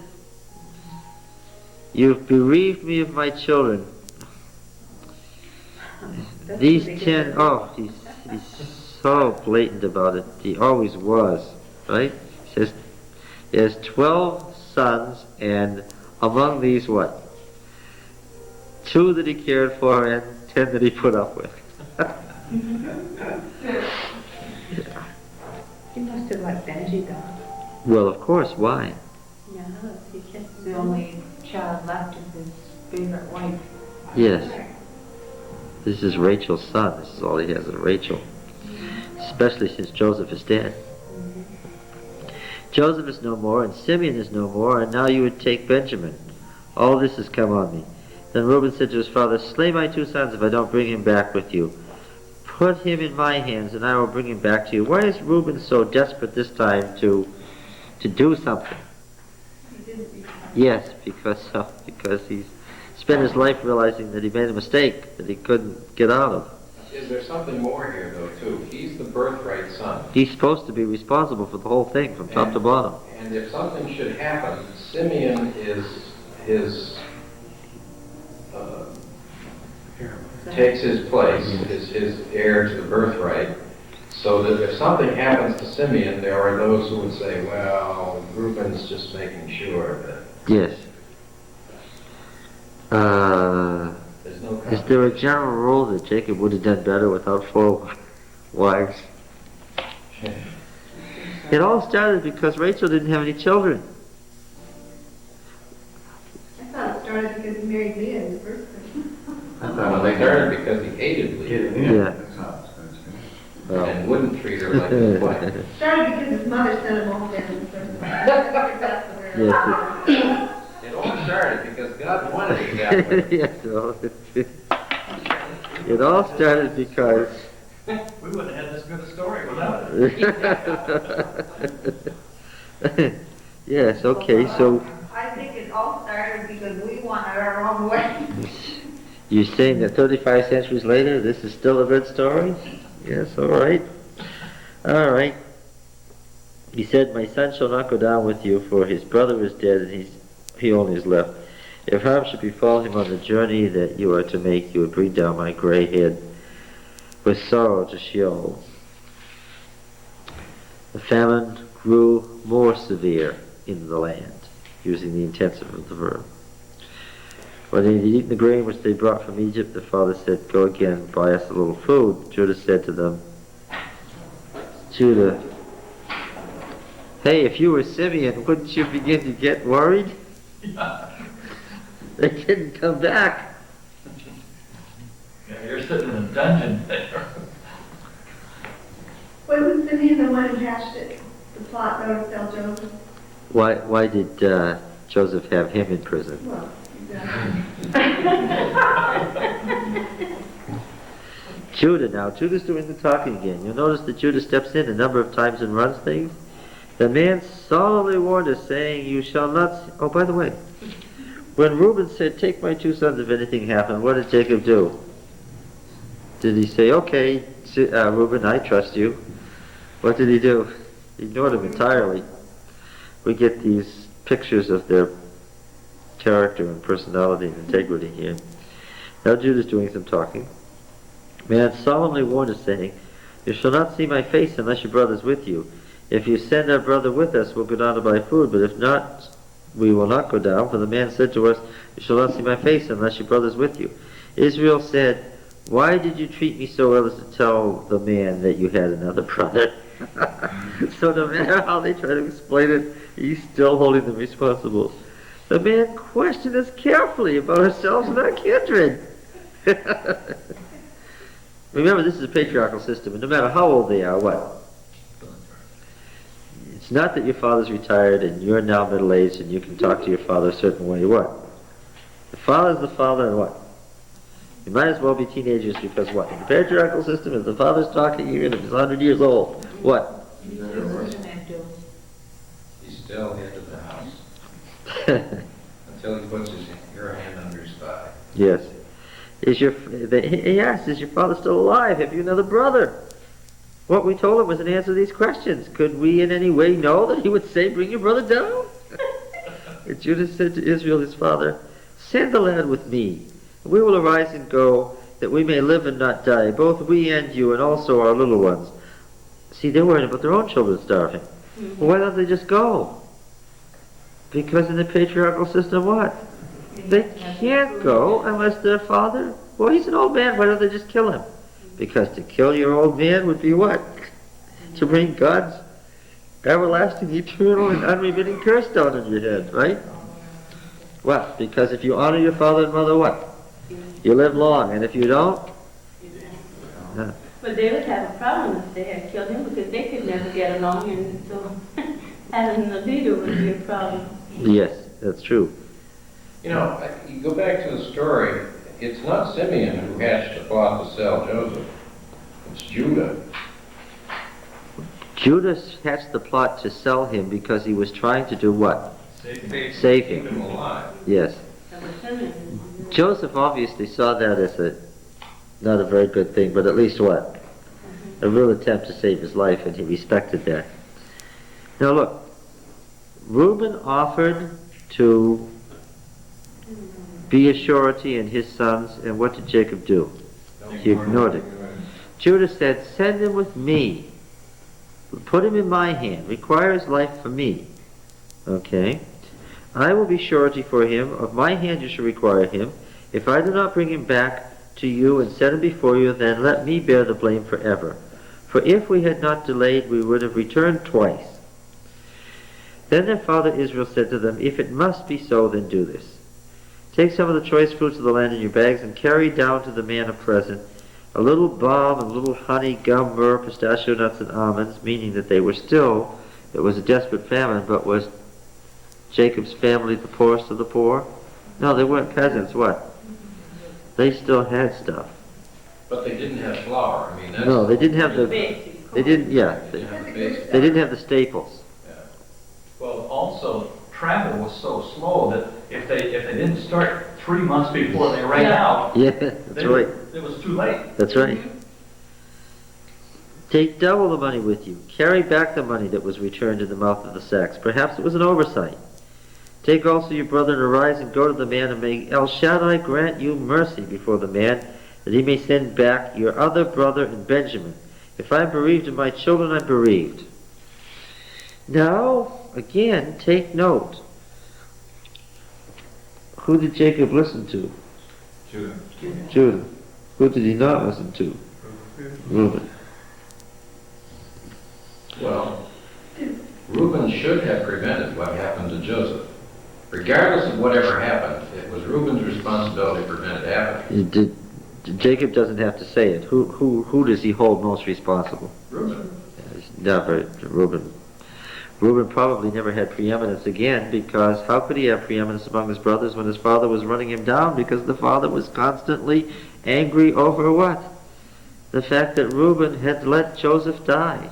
You've bereaved me of my children. These 10, oh, he's so blatant about it. He always was, right? He says he has 12 sons, and among these, what? 2 that he cared for and 10 that he put up with. He must have liked Benji though. Well, of course, why? Yeah, he kept The only child left of his favorite wife. Yes. This is Rachel's son. This is all he has is Rachel. Especially since Joseph is dead. Joseph is no more, and Simeon is no more, and now you would take Benjamin. All this has come on me. Then Reuben said to his father, slay my 2 sons if I don't bring him back with you. Put him in my hands, and I will bring him back to you. Why is Reuben so desperate this time to do something? Yes, because he's spent his life realizing that he made a mistake that he couldn't get out of. Is there something more here, though, too? He's the birthright son. He's supposed to be responsible for the whole thing from top to bottom. And if something should happen, Simeon is his, takes his place, is his heir to the birthright, so that if something happens to Simeon, there are those who would say, well, Reuben's just making sure that Yes. there's no Is there a general rule that Jacob would have done better without 4 wives? It all started because Rachel didn't have any children. I thought it started because he married Leah in the first place. Well, they started because he hated Leah Yeah. That's how it's going to be. Well, and wouldn't treat her like his wife. It started because his mother sent him home there in the first place. That's the way yes, It all started because God wanted it that way. yes, well, it all started because We wouldn't have had this good a story without it. yes, okay, so I think it all started because we wanted our own way. you're saying that 35 centuries later this is still a good story? Yes, all right. All right. He said, my son shall not go down with you, for his brother is dead and he only is left. If harm should befall him on the journey that you are to make, you would bring down my gray head with sorrow to Sheol. The famine grew more severe in the land, using the intensive of the verb. When they had eaten the grain which they brought from Egypt, the father said, go again, buy us a little food. Judah said to them, Judah, hey, if you were Simeon, wouldn't you begin to get worried? They didn't come back. Yeah, you're sitting in a dungeon there. Wasn't Simeon the one who hatched it? The plot though to sell Joseph? Why did Joseph have him in prison? Well, exactly. Judah now. Judah's doing the talking again. You'll notice that Judah steps in a number of times and runs things. The man solemnly warned us, saying, you shall not... Oh, by the way, when Reuben said, take my 2 sons if anything happened, what did Jacob do? Did he say, okay, Reuben, I trust you? What did he do? He ignored him entirely. We get these pictures of their character and personality and integrity here. Now Judah's doing some talking. Man solemnly warned us, saying, you shall not see my face unless your brother's with you. If you send our brother with us, we'll go down to buy food, but if not, we will not go down. For the man said to us, you shall not see my face unless your brother's with you. Israel said, why did you treat me so well as to tell the man that you had another brother? So no matter how they try to explain it, he's still holding them responsible. The man questioned us carefully about ourselves and our kindred. Remember, this is a patriarchal system, and no matter how old they are, what? It's not that your father's retired and you're now middle-aged and you can talk to your father a certain way. What? The father's the father, and what? You might as well be teenagers, because what? In the patriarchal system, if the father's talking even if he's 100 years old, what? He's still head of the house until he puts your hand under his thigh. Yes. He asked, is your father still alive? Have you another brother? What we told him was an answer to these questions. Could we in any way know that he would say, bring your brother down? And Judah said to Israel, his father, send the lad with me. We will arise and go, that we may live and not die, both we and you, and also our little ones. See, they're worried about their own children starving. Mhm. Well, why don't they just go? Because in the patriarchal system, what? They can't go unless their father, well, he's an old man, why don't they just kill him? Because to kill your old man would be what? To bring God's everlasting, eternal, and unremitting curse down on your head, right? What? Because if you honor your father and mother, what? You live long, and if you don't, no. But they would have a problem if they had killed him because they could never get along, and so having a leader would be a problem. Yes, that's true. You know, you go back to the story, it's not Simeon who hatched the plot to sell Joseph. It's Judah. Judas hatched the plot to sell him because he was trying to do what? Save him. Keep him alive. Yes. That was Simeon. Joseph obviously saw that as not a very good thing, but at least what? A real attempt to save his life, and he respected that. Now look, Reuben offered to be a surety in his sons, and what did Jacob do? He ignored it. Judah said, send him with me. Put him in my hand. Require his life for me. Okay? I will be surety for him. Of my hand you shall require him. If I do not bring him back to you and set him before you, then let me bear the blame forever. For if we had not delayed, we would have returned twice. Then their father Israel said to them, if it must be so, then do this. Take some of the choice fruits of the land in your bags and carry down to the man a present, a little balm and a little honey, gum, myrrh, pistachio nuts, and almonds, meaning that they were still, it was a desperate famine, but was Jacob's family the poorest of the poor? No, they weren't peasants, what? They still had stuff. But they didn't have flour. I mean, that's... No, they didn't have the, Basic. they didn't, yeah, They didn't have the basic. they didn't have the staples. Yeah. Well, also, travel was so slow that if they didn't start 3 months before they ran Yeah. out, Yeah, that's right. it was too late. That's right. Take double the money with you. Carry back the money that was returned in the mouth of the sacks. Perhaps it was an oversight. Take also your brother and arise and go to the man, and may El Shaddai grant you mercy before the man, that he may send back your other brother and Benjamin. If I am bereaved of my children, I am bereaved. Now, again, take note. Who did Jacob listen to? Judah. Judah. Who did he not listen to? Reuben. Well, Reuben should have prevented what happened to Joseph. Regardless of whatever happened, it was Reuben's responsibility to prevent it happening. Jacob doesn't have to say it. Who does he hold most responsible? Reuben. Never, Reuben. Reuben probably never had preeminence again, because how could he have preeminence among his brothers when his father was running him down? Because the father was constantly angry over what? The fact that Reuben had let Joseph die.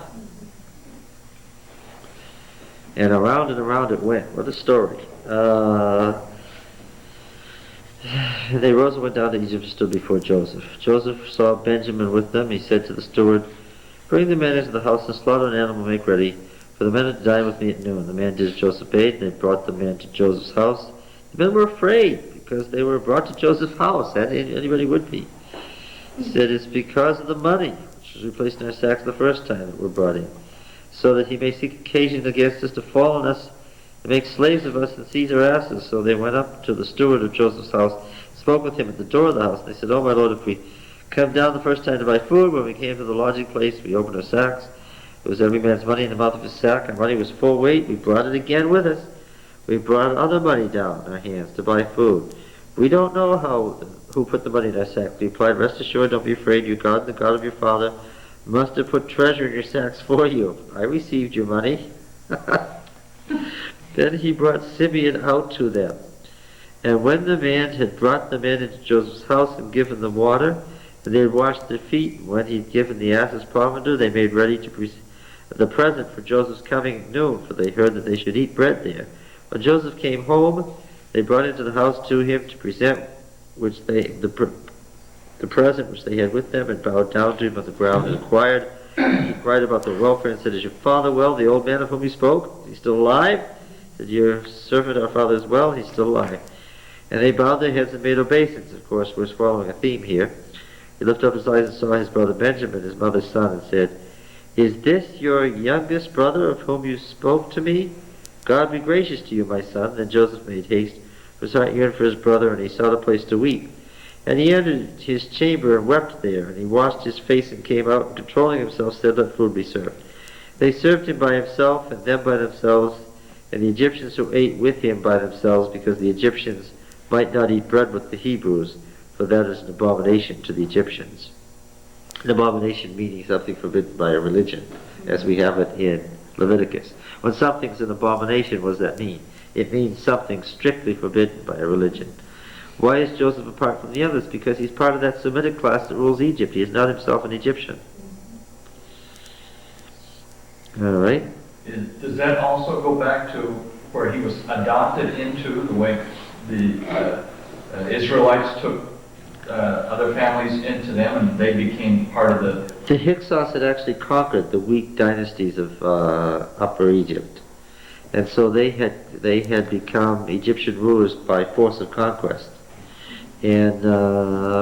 And around it went. What a story. They rose and went down to Egypt and stood before Joseph. Joseph saw Benjamin with them. He said to the steward, bring the men into the house and slaughter an animal, make ready, for the men are to dine with me at noon. The man did as Joseph bade, and they brought the men to Joseph's house. The men were afraid, because they were brought to Joseph's house, and anybody would be. He said, it's because of the money, which was replaced in our sacks the first time that were brought in, so that he may seek occasion against us to fall on us, and make slaves of us, and seize our asses. So they went up to the steward of Joseph's house, spoke with him at the door of the house, and they said, oh my lord, if we come down the first time to buy food, when we came to the lodging place, we opened our sacks. It was every man's money in the mouth of his sack. Our money was full weight. We brought it again with us. We brought other money down in our hands to buy food. We don't know who put the money in our sacks. We replied, rest assured, don't be afraid. Your God, the God of your father, must have put treasure in your sacks for you. I received your money. Then he brought Simeon out to them. And when the man had brought the men into Joseph's house and given them water, and they had washed their feet, and when he had given the asses provender, they made ready to the present for Joseph's coming at noon, for they heard that they should eat bread there. When Joseph came home, they brought into the house to him to present the present which they had with them, and bowed down to him on the ground and inquired. He inquired about their welfare and said, is your father well, the old man of whom you spoke? Is he still alive? Said, your servant, our father, is well, he's still alive. And they bowed their heads and made obeisance. Of course, we're following a theme here. He lifted up his eyes and saw his brother Benjamin, his mother's son, and said, Is this your youngest brother of whom you spoke to me? God be gracious to you, my son. Then Joseph made haste, for his heart yearned for his brother, and he sought a place to weep. And he entered his chamber and wept there. And he washed his face and came out, and controlling himself said, let food be served. They served him by himself, and them by themselves, and the Egyptians who ate with him by themselves, because the Egyptians might not eat bread with the Hebrews, for that is an abomination to the Egyptians. An abomination meaning something forbidden by a religion, as we have it in Leviticus. When something's an abomination, what does that mean? It means something strictly forbidden by a religion. Why is Joseph apart from the others? Because he's part of that Semitic class that rules Egypt. He is not himself an Egyptian. All right. Does that also go back to where he was adopted into, the way the Israelites took other families into them and they became part of the... The Hyksos had actually conquered the weak dynasties of Upper Egypt. And so they had become Egyptian rulers by force of conquest. And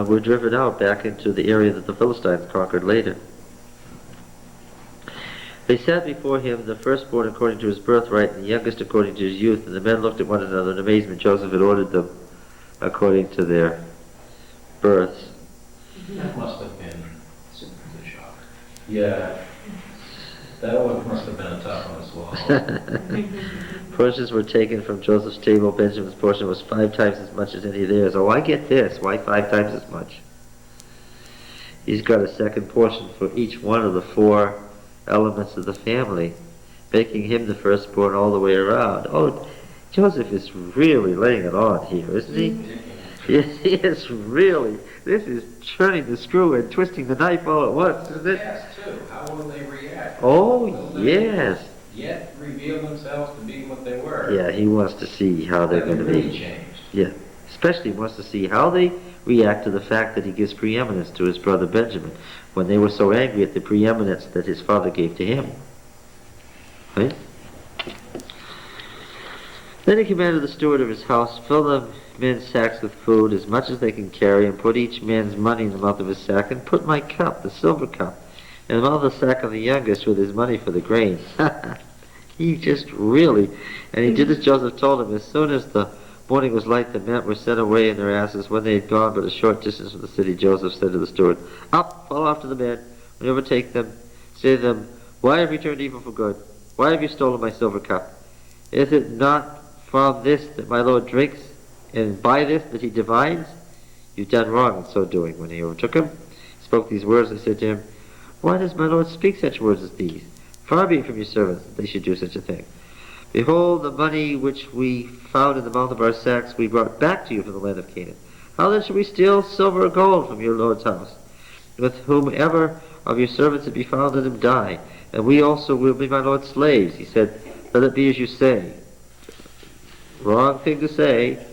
were driven out back into the area that the Philistines conquered later. They sat before him, the firstborn according to his birthright, and the youngest according to his youth. And the men looked at one another in amazement. Joseph had ordered them according to their births. That must have been the shock. Yeah. That one must have been a tough one as well. Portions were taken from Joseph's table. Benjamin's portion was 5 times as much as any of theirs. Oh, I get this. Why 5 times as much? He's got a second portion for each one of the 4 elements of the family, making him the firstborn all the way around. Oh, Joseph is really laying it on here, isn't he? Yes, he is really. This is turning the screw and twisting the knife all at once, isn't it? Yes, too. How will they react? Oh, Will they yes. Yet reveal themselves to be what they were. Yeah, he wants to see how they're going to really be. changed. Yeah, especially wants to see how they react to the fact that he gives preeminence to his brother Benjamin, when they were so angry at the preeminence that his father gave to him. Right? Then he commanded the steward of his house, fill the men's sacks with food, as much as they can carry, and put each man's money in the mouth of his sack, and put my cup, the silver cup, in the mouth of the sack of the youngest with his money for the grain. He just really, and he did as Joseph told him. As soon as the morning was light, the men were sent away in their asses. When they had gone but a short distance from the city, Joseph said to the steward, up, follow after the men, when you overtake them, say to them, why have you turned evil for good? Why have you stolen my silver cup? Is it not from this that my Lord drinks, and by this that he divines? You've done wrong in so doing. When he overtook him, he spoke these words, and said to him, why does my Lord speak such words as these? Far be it from your servants that they should do such a thing. Behold, the money which we found in the mouth of our sacks we brought back to you from the land of Canaan. How then should we steal silver or gold from your Lord's house? With whomever of your servants it be found, let him die, and we also will be my Lord's slaves. He said, let it be as you say. Wrong thing to say.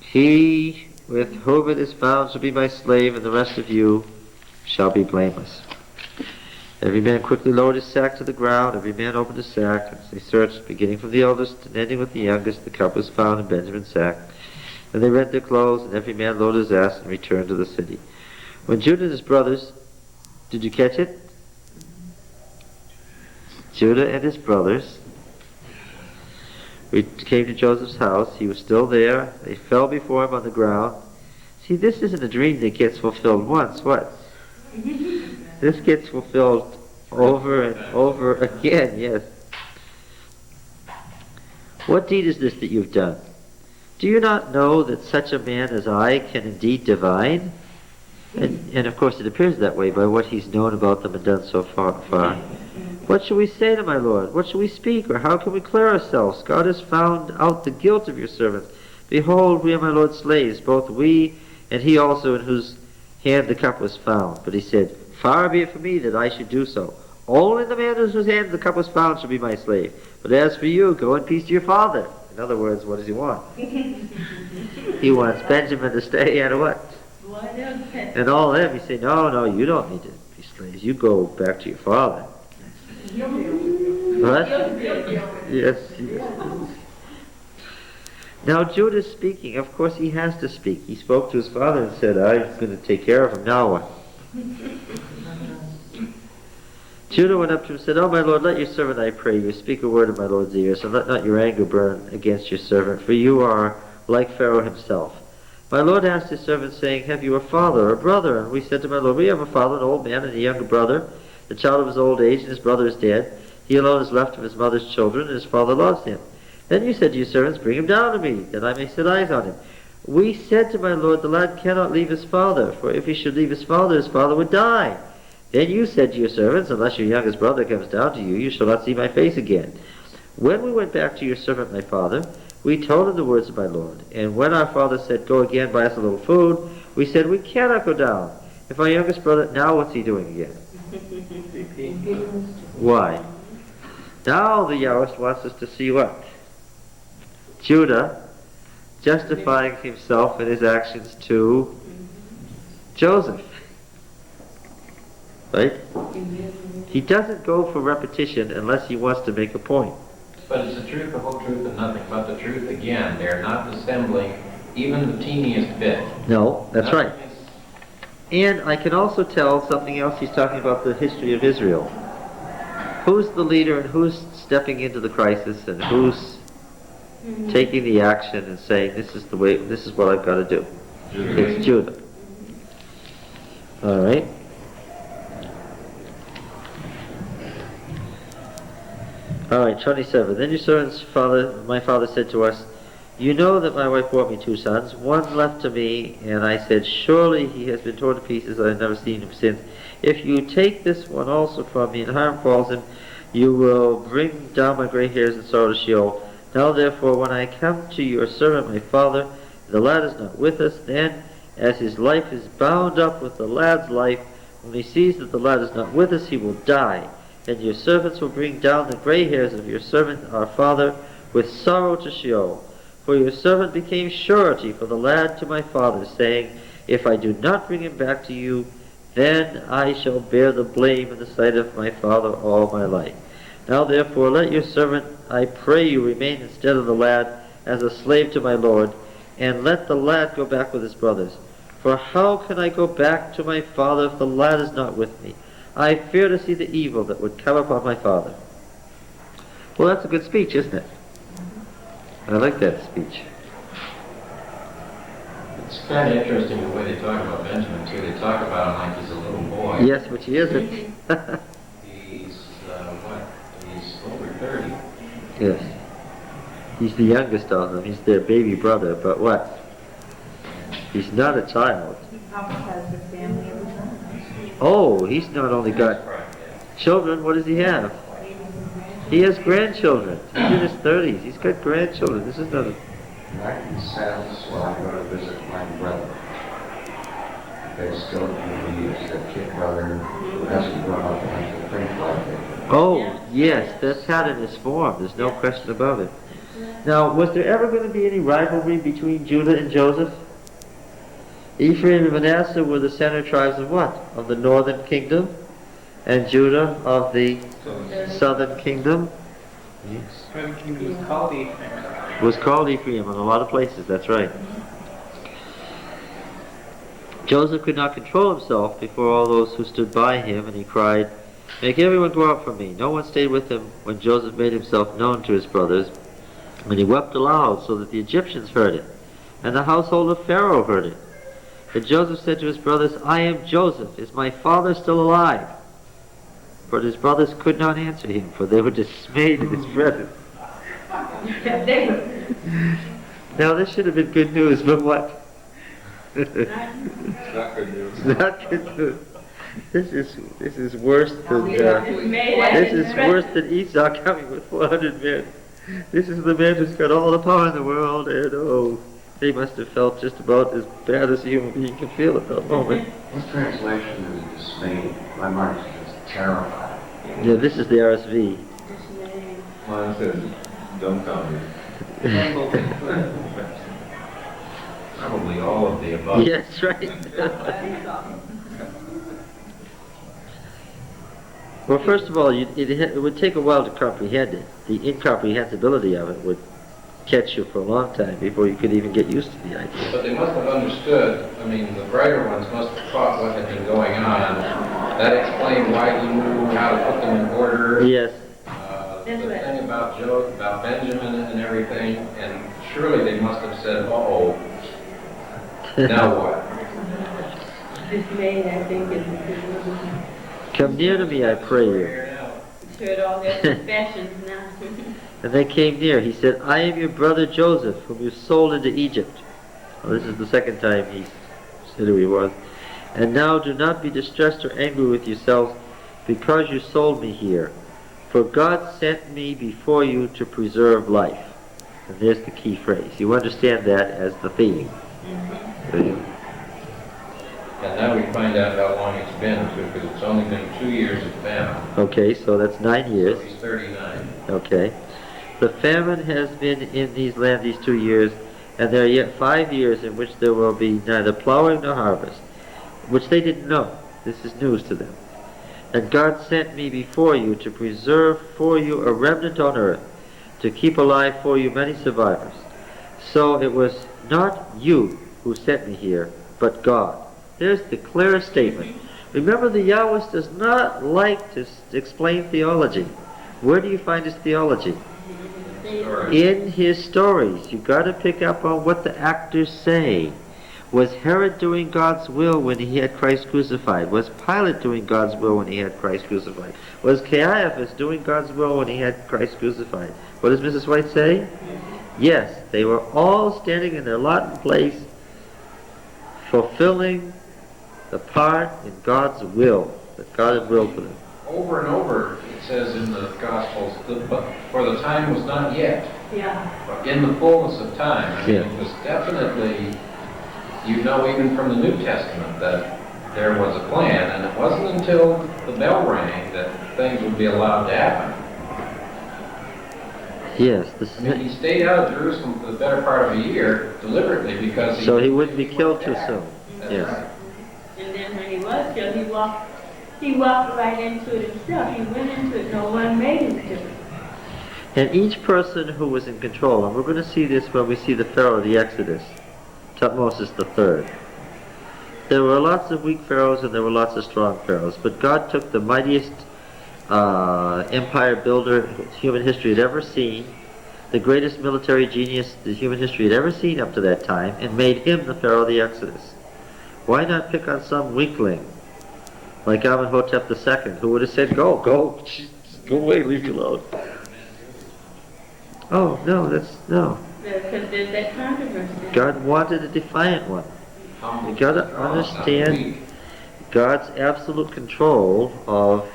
He with whom it is found shall be my slave, and the rest of you shall be blameless. Every man quickly lowered his sack to the ground. Every man opened his sack. As they searched, beginning from the eldest and ending with the youngest, the cup was found in Benjamin's sack. Then they rent their clothes, and every man loaded his ass and returned to the city. When Judah and his brothers, did you catch it? Judah and his brothers came to Joseph's house. He was still there. They fell before him on the ground. See, this isn't a dream that gets fulfilled once. What? This gets fulfilled over and over again, yes. What deed is this that you've done? Do you not know that such a man as I can indeed divine? And of course it appears that way by what he's known about them and done so far. What shall we say to my Lord? What shall we speak? Or how can we clear ourselves? God has found out the guilt of your servants. Behold, we are my Lord's slaves, both we and he also in whose hand the cup was found. But he said, far be it from me that I should do so. Only the man in whose hand the cup was found shall be my slave. But as for you, go in peace to your father. In other words, what does he want? He wants Benjamin to stay and what? And all of them, he say, no, you don't need to be slaves. You go back to your father. What? Yes. Now Judah is speaking. Of course he has to speak. He spoke to his father and said, I'm going to take care of him. Now what? Judah went up to him and said, "Oh, my lord, let your servant, I pray you, speak a word in my lord's ears, and let not your anger burn against your servant, for you are like Pharaoh himself." My lord asked his servant, saying, "Have you a father or brother?" And we said to my lord, "We have a father, an old man, and a younger brother, the child of his old age, and his brother is dead. He alone is left of his mother's children, and his father loves him." Then you said to your servants, "Bring him down to me, that I may set eyes on him." We said to my lord, "The lad cannot leave his father, for if he should leave his father would die." Then you said to your servants, "Unless your youngest brother comes down to you, you shall not see my face again." When we went back to your servant my father, we told him the words of my lord. And when our father said, "Go again, buy us a little food," we said, "We cannot go down." If our youngest brother, now what's he doing again? Why? Now the Yahweh wants us to see what? Judah justifying himself and his actions to Joseph. Right? He doesn't go for repetition unless he wants to make a point. But it's the truth, the whole truth, and nothing but the truth again. They're not dissembling even the teeniest bit. No, that's right. Nothing is- And I can also tell something else. He's talking about the history of Israel. Who's the leader and who's stepping into the crisis and who's taking the action and saying, "This is the way, this is what I've got to do." It's Judah. All right. All right, 27. Then your servant's father, my father said to us, "You know that my wife brought me 2 sons, one left to me," and I said, "Surely he has been torn to pieces, I have never seen him since. If you take this one also from me and harm falls him, you will bring down my gray hairs and sorrow to Sheol. Now therefore, when I come to your servant my father, the lad is not with us, then as his life is bound up with the lad's life, when he sees that the lad is not with us, he will die. And your servants will bring down the gray hairs of your servant our father with sorrow to Sheol. For your servant became surety for the lad to my father, saying, If I do not bring him back to you, then I shall bear the blame in the sight of my father all my life. Now therefore let your servant, I pray you, remain instead of the lad as a slave to my lord, and let the lad go back with his brothers. For how can I go back to my father if the lad is not with me? I fear to see the evil that would come upon my father." Well, that's a good speech, isn't it? I like that speech. It's kind of interesting the way they talk about Benjamin, too. They talk about him like he's a little boy. Yes, but he isn't. He's, what? He's over 30. Yes. He's the youngest of them. He's their baby brother, but what? He's not a child. Papa has a family of his own. Oh, he's not only got children, what does he have? He has grandchildren. He's in his 30s. He's got grandchildren. This is not a... And I can sense when I go to visit my brother, they still believe that kid brother who hasn't grown up and has to think like it. Oh, yes, that pattern is formed. There's no question about it. Now, was there ever going to be any rivalry between Judah and Joseph? Ephraim and Manasseh were the center tribes of what? Of the northern kingdom, and Judah of the southern kingdom. Northern kingdom was called Ephraim. Was called Ephraim in a lot of places, that's right. Joseph could not control himself before all those who stood by him, and he cried, "Make everyone go out from me." No one stayed with him when Joseph made himself known to his brothers, and he wept aloud so that the Egyptians heard it, and the household of Pharaoh heard it. And Joseph said to his brothers, "I am Joseph. Is my father still alive?" But his brothers could not answer him, for they were dismayed at his presence. Now this should have been good news, but what? It's not good news. Not good news. This is worse than this is worse than Esau coming with 400 men. This is the man who's got all the power in the world, and oh, they must have felt just about as bad as a human being can feel at that moment. What translation is dismayed? My mind is terrified. Yeah, this is the RSV. Mine says dumbfounded. Probably all of the above. Yes, right. Well, first of all, it would take a while to comprehend it. The incomprehensibility of it would catch you for a long time before you could even get used to the idea. But they must have understood, I mean, the brighter ones must have caught what had been going on That explained why he knew how to put them in order. Yes. The thing about about Benjamin and everything, and surely they must have said, uh-oh, now what? Dismayed, I think, is Come near to me, I pray you. heard all their confessions now. And they came near. He said, I am your brother Joseph, whom you sold into Egypt. Well, this is the second time he said who he was. And now do not be distressed or angry with yourselves, because you sold me here. For God sent me before you to preserve life. And there's the key phrase. You understand that as the theme. And now we find out how long it's been, too, because it's only been 2 years of famine. Okay, so that's 9 years. So he's 39. Okay. The famine has been in these land these 2 years, and there are yet 5 years in which there will be neither plowing nor harvest, which they didn't know. This is news to them. And God sent me before you to preserve for you a remnant on earth, to keep alive for you many survivors. So it was not you who sent me here, but God. There's the clearest statement. Remember, the Yahwist does not like to explain theology. Where do you find his theology? In his stories. You've got to pick up on what the actors say. Was Herod doing God's will when he had Christ crucified? Was Pilate doing God's will when he had Christ crucified? Was Caiaphas doing God's will when he had Christ crucified? What does Mrs. White say? Yes, they were all standing in their lot and place, fulfilling the part in God's will that God had willed for them. Over and over, it says in the Gospels, but for the time was not yet. Yeah. But in the fullness of time. I mean, Yeah. it was definitely, you know, even from the New Testament, that there was a plan, and it wasn't until the bell rang that things would be allowed to happen. Yes. I mean, he stayed out of Jerusalem for the better part of a year deliberately because So he wouldn't be killed too soon. That's Yes. right. And then when he was killed, he walked right into it himself. He went into it. No one made him do it. And each person who was in control, and we're going to see this when we see the Pharaoh of the Exodus, Tutmosis III. There were lots of weak pharaohs and there were lots of strong pharaohs, but God took the mightiest empire builder human history had ever seen, the greatest military genius that human history had ever seen up to that time, and made him the Pharaoh of the Exodus. Why not pick on some weakling like Amenhotep II, who would have said, go away, leave me alone. Oh, no, no. Because there's that controversy. God wanted a defiant one. You got to understand God's absolute control of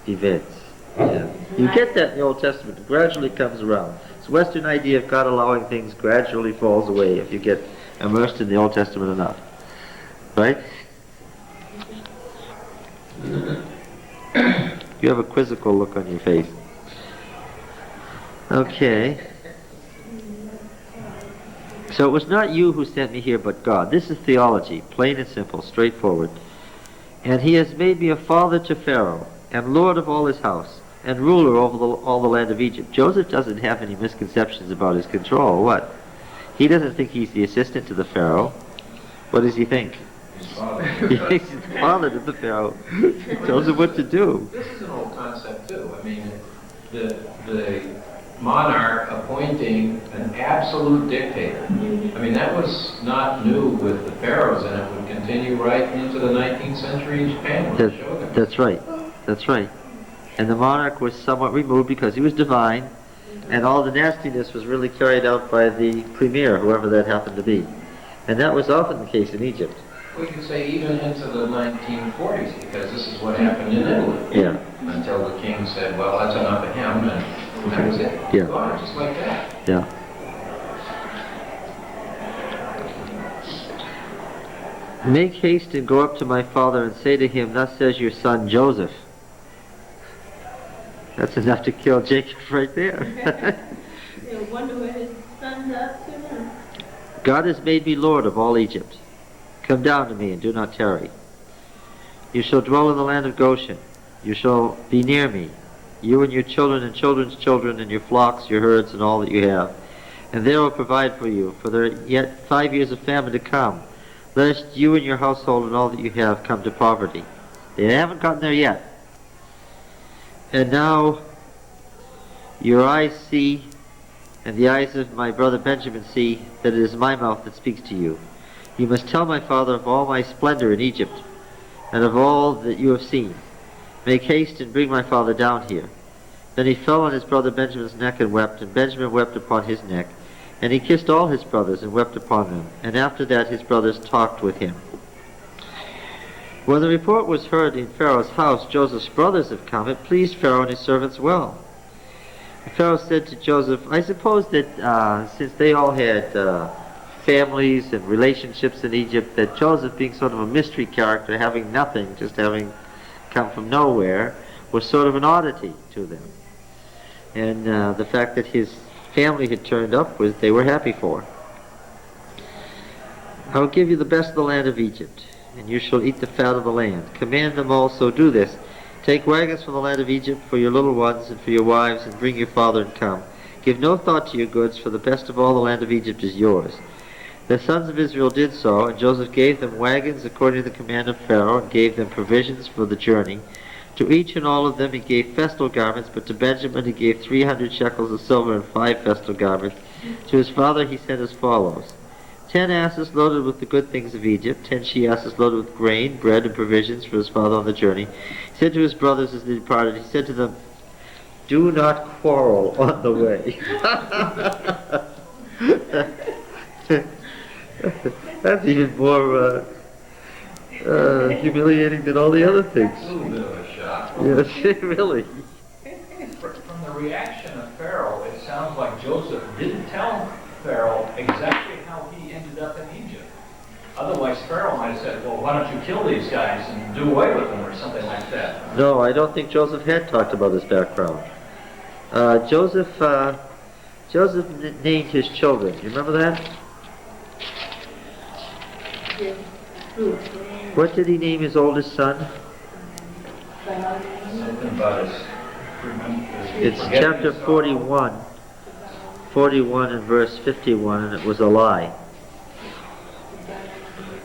events. Yeah. You get that in the Old Testament. It gradually comes around. This Western idea of God allowing things gradually falls away if you get immersed in the Old Testament enough. Right? You have a quizzical look on your face. Okay. So it was not you who sent me here, but God. This is theology, plain and simple, straightforward. And he has made me a father to Pharaoh, and lord of all his house, and ruler over all the land of Egypt. Joseph doesn't have any misconceptions about his control. What? He doesn't think he's the assistant to the Pharaoh. What does he think? His father. He thinks he's the father to the Pharaoh. He tells him what to do. This is an old concept too. I mean, the monarch appointing an absolute dictator. I mean, that was not new with the pharaohs, and it would continue right into the 19th century in Japan with the shogun. That's right. That's right. And the monarch was somewhat removed because he was divine, and all the nastiness was really carried out by the premier, whoever that happened to be. And that was often the case in Egypt. We could say even into the 1940s, because this is what happened in Italy. Yeah. Until the king said, well, that's enough of him, and that was it. Yeah. Gone, just like that. Yeah. Make haste and go up to my father and say to him, thus says your son Joseph. That's enough to kill Jacob right there. You wonder where his son's up to now. God has made me Lord of all Egypt. Come down to me and do not tarry. You shall dwell in the land of Goshen. You shall be near me, you and your children and children's children and your flocks, your herds, and all that you have. And there will provide for you, for there are yet 5 years of famine to come, lest you and your household and all that you have come to poverty. They haven't gotten there yet. And now your eyes see, and the eyes of my brother Benjamin see, that it is my mouth that speaks to you. You must tell my father of all my splendor in Egypt, and of all that you have seen. Make haste and bring my father down here. Then he fell on his brother Benjamin's neck and wept, and Benjamin wept upon his neck. And he kissed all his brothers and wept upon them. And after that his brothers talked with him. When the report was heard in Pharaoh's house, Joseph's brothers have come, it pleased Pharaoh and his servants well. And Pharaoh said to Joseph, I suppose that since they all had families and relationships in Egypt, that Joseph, being sort of a mystery character, having nothing, just having come from nowhere, was sort of an oddity to them. And the fact that his family had turned up was they were happy for. I will give you the best of the land of Egypt, and you shall eat the fat of the land. Command them also, do this. Take wagons from the land of Egypt for your little ones and for your wives, and bring your father and come. Give no thought to your goods, for the best of all the land of Egypt is yours. The sons of Israel did so, and Joseph gave them wagons according to the command of Pharaoh, and gave them provisions for the journey. To each and all of them he gave festal garments, but to Benjamin he gave 300 shekels of silver and 5 festal garments. To his father he sent as follows: 10 asses loaded with the good things of Egypt, 10 she-asses loaded with grain, bread, and provisions for his father on the journey. He said to his brothers as they departed, he said to them, do not quarrel on the way. That's even more humiliating than all the other things. A little bit of a shock. Yes, really. From the reaction of Pharaoh, it sounds like Joseph didn't tell Pharaoh exactly how he ended up in Egypt. Otherwise, Pharaoh might have said, well, why don't you kill these guys and do away with them, or something like that. No, I don't think Joseph had talked about his background. Joseph named his children. You remember that? What did he name his oldest son? Something about his... It's chapter 41 and verse 51, and it was a lie.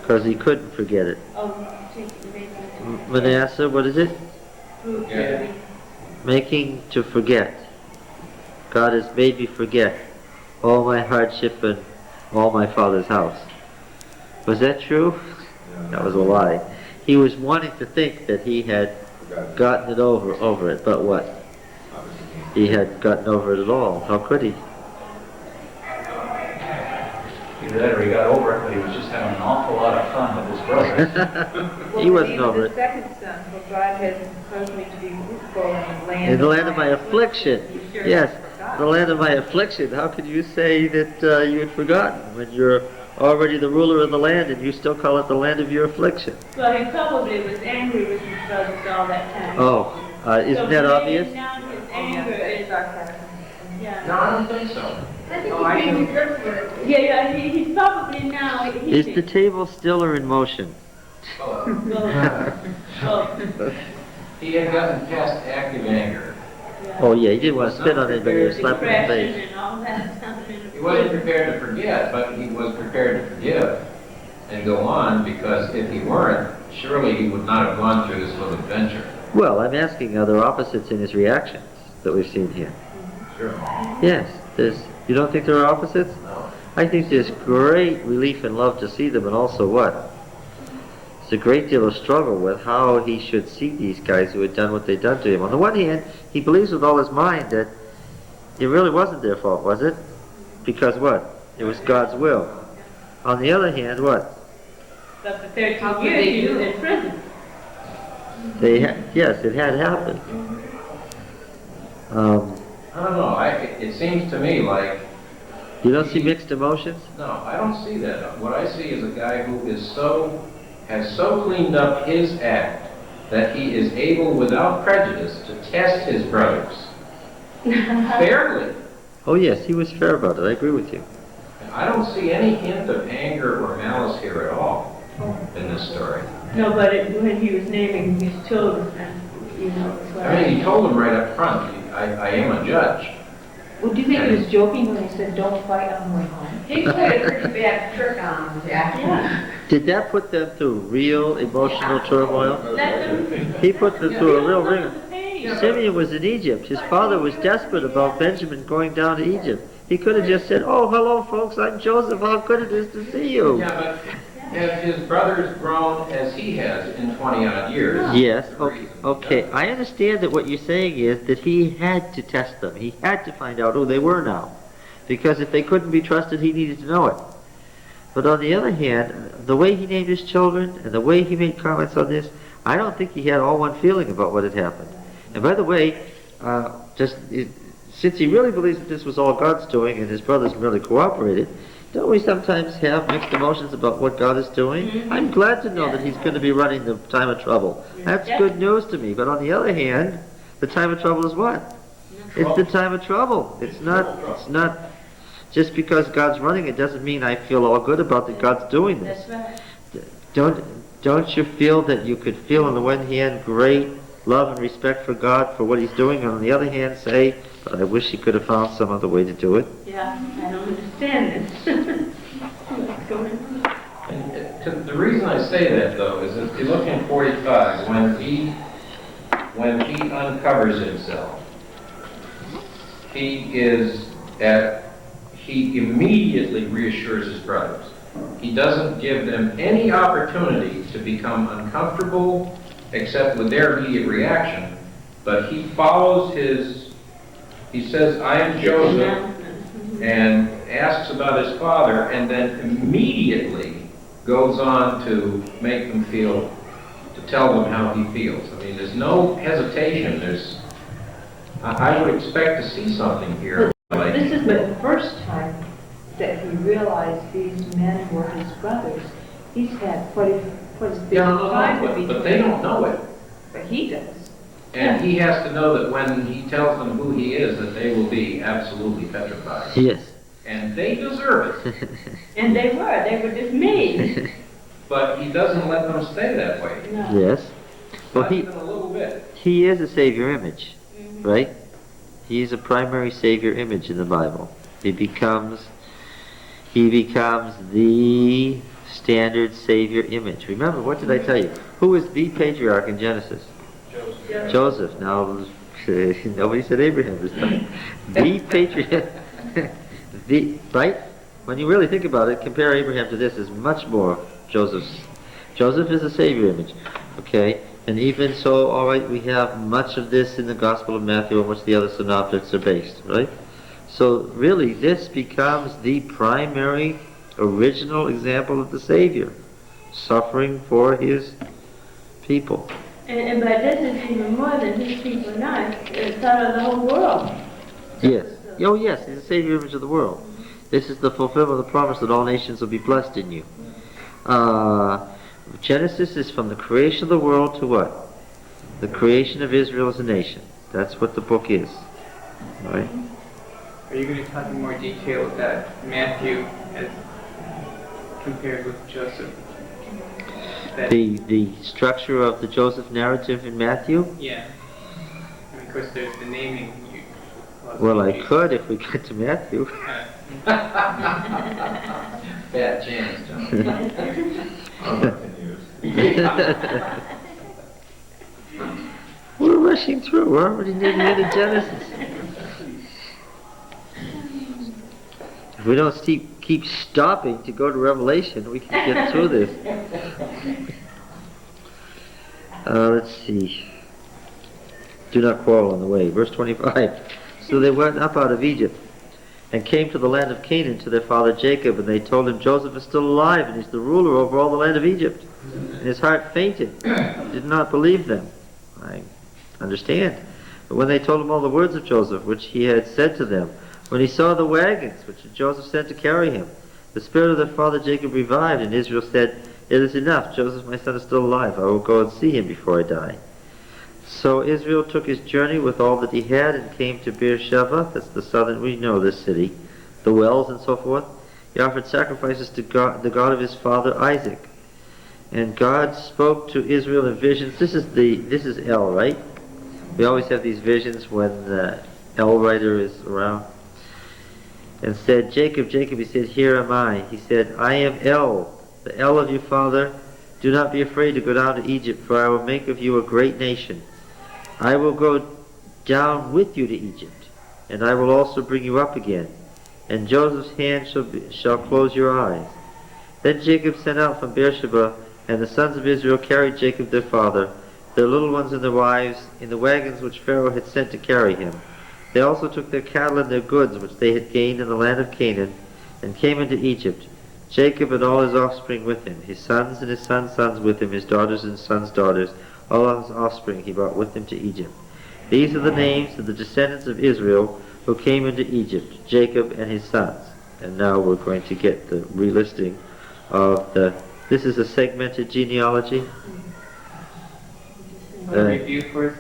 Because he couldn't forget it. Manasseh, what is it? Yeah. Making to forget. God has made me forget all my hardship and all my father's house. Was that true? That was a lie. He was wanting to think that he had gotten it over it, but what? He had gotten over it at all. How could he? Either that or he got over it, but he was just having an awful lot of fun with his brothers. He wasn't over The it. second son, for God has caused me to be fruitful in the land. In the land of my affliction. Yes, the land of my affliction. How could you say that you had forgotten when you're already the ruler of the land and you still call it the land of your affliction? Well, he probably was angry with his brothers all that time. Oh, isn't that obvious? Now his anger is, yeah. No, I don't think so. I think he came to grips with it. Yeah, he's probably now, Is the table still or in motion? He had gotten past active anger. Oh yeah, he didn't want to spit on anybody or slap him in the face. Depression and all that. He wasn't prepared to forget, but he was prepared to forgive and go on, because if he weren't, surely he would not have gone through this little adventure. Well, I'm asking, are there opposites in his reactions that we've seen here? Sure. Yes, you don't think there are opposites? No. I think there's great relief and love to see them, and also what? It's a great deal of struggle with how he should see these guys who had done what they'd done to him. On the one hand, he believes with all his mind that it really wasn't their fault, was it? Because what? It was God's will. On the other hand, what? But for 13 years he was in prison. Yes, it had happened. I don't know, it seems to me like... You don't see mixed emotions? No, I don't see that. What I see is a guy who has so cleaned up his act that he is able, without prejudice, to test his brothers fairly. Oh yes, he was fair about it. I agree with you. I don't see any hint of anger or malice here at all in this story. No, but when he was naming his children, you know, it's what I mean, he told them right up front, I am a judge. Well, do you think he was joking when he said, don't fight on the way home? He played a pretty bad trick on him, Jack. Yeah. Did that put them through real emotional turmoil? He put them through a real ring. Simeon was in Egypt. His father was desperate about Benjamin going down to Egypt. He could have just said, "Oh, hello, folks, I'm Joseph. How good it is to see you." Yeah, but have his brothers grown as he has in 20-odd years? Yes, okay. I understand that what you're saying is that he had to test them. He had to find out who they were now. Because if they couldn't be trusted, he needed to know it. But on the other hand, the way he named his children and the way he made comments on this, I don't think he had all one feeling about what had happened. And by the way, since he really believes that this was all God's doing and his brothers merely cooperated, don't we sometimes have mixed emotions about what God is doing? I'm glad to know that he's going to be running the time of trouble. That's good news to me. But on the other hand, the time of trouble is what? It's the time of trouble. It's not just because God's running it doesn't mean I feel all good about that God's doing this. That's right. Don't you feel that you could feel on the one hand great love and respect for God for what he's doing, and on the other hand say, but I wish he could have found some other way to do it? Yeah, I don't understand this. What's going on? And the reason I say that, though, is if you look in 45, when he uncovers himself, he immediately reassures his brothers. He doesn't give them any opportunity to become uncomfortable, except with their immediate reaction, but he follows he says, "I am Joseph," and asks about his father, and then immediately goes on to make them to tell them how he feels. I mean, there's no hesitation. I would expect to see something here. Like, This is the first time that he realized these men were his brothers. He's had quite a big time to be but they don't know it. But he does. And he has to know that when he tells them who he is, that they will be absolutely petrified. Yes. And they deserve it. And they were dismayed. But he doesn't let them stay that way. No. Yes. Well, Not even a little bit. he is a savior image, right? He's a primary savior image in the Bible. He becomes the standard savior image. Remember, what did I tell you? Who is the patriarch in Genesis? Joseph. Now, nobody said Abraham this time. The patriarch. Right? When you really think about it, compare Abraham to this is much more Joseph's. Joseph is a savior image. Okay? And even so, all right, we have much of this in the Gospel of Matthew on which the other synoptics are based, right? So really, this becomes the primary, original example of the Savior, suffering for his people. And but this is even more than his people now. It's out of the whole world. Yes. Oh yes, he's the Savior image of the world. This is the fulfillment of the promise that all nations will be blessed in you. Genesis is from the creation of the world to what? The creation of Israel as a nation. That's what the book is. Right? Are you going to talk in more detail about Matthew as compared with Joseph? The structure of the Joseph narrative in Matthew? Yeah. And of course, there's the naming. Well, I could if we get to Matthew. Bad chance, John. We're rushing through. We're already near the end of Genesis. If we don't keep stopping to go to Revelation, we can get through this. Let's see. Do not quarrel on the way. Verse 25. So they went up out of Egypt and came to the land of Canaan to their father Jacob, and they told him, Joseph is still alive, and he's the ruler over all the land of Egypt. And his heart fainted. He did not believe them. I understand. But when they told him all the words of Joseph, which he had said to them, when he saw the wagons which Joseph sent to carry him, the spirit of their father Jacob revived, and Israel said, It is enough. Joseph, my son, is still alive. I will go and see him before I die. So Israel took his journey with all that he had and came to Beersheba. That's the southern, we know this city, the wells and so forth. He offered sacrifices to God, the God of his father Isaac. And God spoke to Israel in visions. This is El, right? We always have these visions when the El writer is around. And said, Jacob, Jacob, he said, Here am I. He said, I am El, the El of your father, do not be afraid to go down to Egypt, for I will make of you a great nation. I will go down with you to Egypt, and I will also bring you up again, and Joseph's hand shall close your eyes. Then Jacob sent out from Beersheba, and the sons of Israel carried Jacob their father, their little ones and their wives, in the wagons which Pharaoh had sent to carry him. They also took their cattle and their goods which they had gained in the land of Canaan, and came into Egypt, Jacob and all his offspring with him, his sons and his sons' sons with him, his daughters and sons' daughters, all his offspring he brought with him to Egypt. These are the names of the descendants of Israel who came into Egypt, Jacob and his sons. And now we're going to get the relisting of this is a segmented genealogy. Review first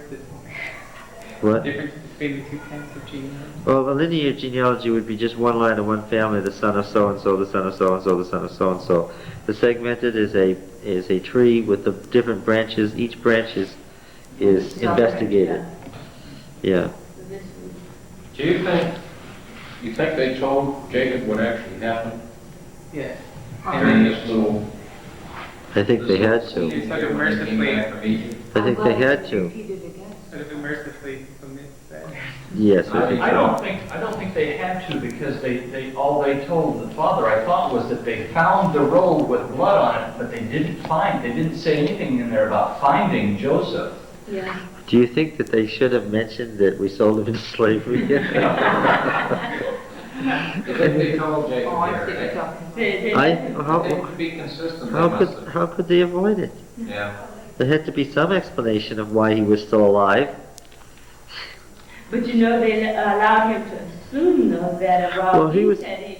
What? the difference between the two kinds of genealogy. Well, a linear genealogy would be just one line of one family, the son of so-and-so, the son of so-and-so, the son of so-and-so. The segmented is a tree with the different branches. Each branch is investigated. Yeah. Do you think they told Jacob what actually happened Yes. during this little... I think they had It's to. like When he came mercifully, back from Egypt? I think they had to. sort of mercifully omits that. Yes, I think I so. don't think they had to, because all they told the father, I thought, was that they found the robe with blood on it, but they didn't say anything in there about finding Joseph. Yeah. Do you think that they should have mentioned that we sold him into slavery? You think they told Jacob there? How To be consistent, they must have. how could they avoid it? Yeah. There had to be some explanation of why he was still alive. But you know, they allowed him to assume, though, that Well, he was there.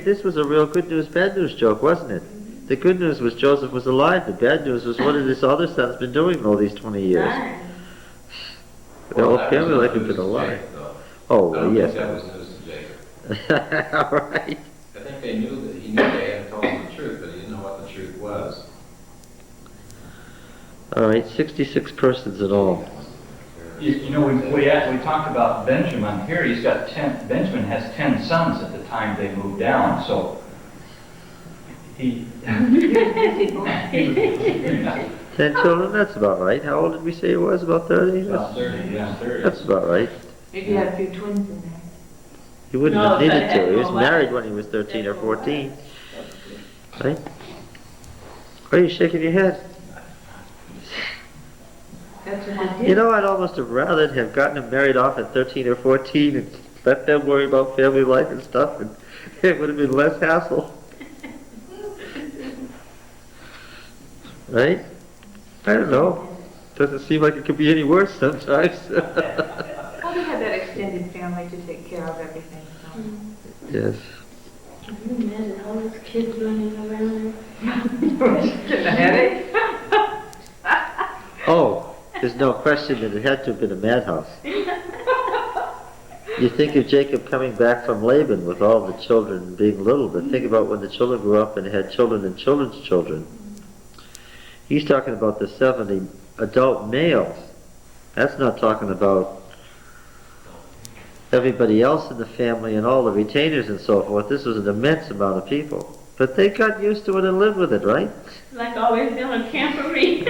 this was a real good news, bad news joke, wasn't it? The good news was Joseph was alive. The bad news was what had his other sons been doing all these 20 years? Right. The whole that was family not life had news been to alive. Jacob, though. Oh, I don't yes. think that was news to Jacob. All right. I think he knew they had told him the truth, but he didn't know what the truth was. All right, 66 persons in all. You know, we talked about Benjamin. Here he's got 10, Benjamin has 10 sons at the time they moved down, so he... 10 children, that's about right. How old did we say he was? About 30? About 30, yeah, 30. That's about right. Maybe you had a few twins in there. He wouldn't No, have needed but to. He was that's married all when he was 13 or That's all 14. Right? Why are you shaking your head? That's what I You did. know, I'd almost have rather have gotten him married off at 13 or 14 and let them worry about family life and stuff, and it would have been less hassle. Right? I don't know. Doesn't seem like it could be any worse sometimes. Probably had that extended family to take care of everything, so. Yes. Can you imagine all those kids running around Getting a headache? Oh, there's no question that it had to have been a madhouse. You think of Jacob coming back from Laban with all the children being little, but think about when the children grew up and had children and children's children. He's talking about the 70 adult males. That's not talking about everybody else in the family and all the retainers and so forth. This was an immense amount of people. But they got used to it and lived with it, right? like always doing a camporee.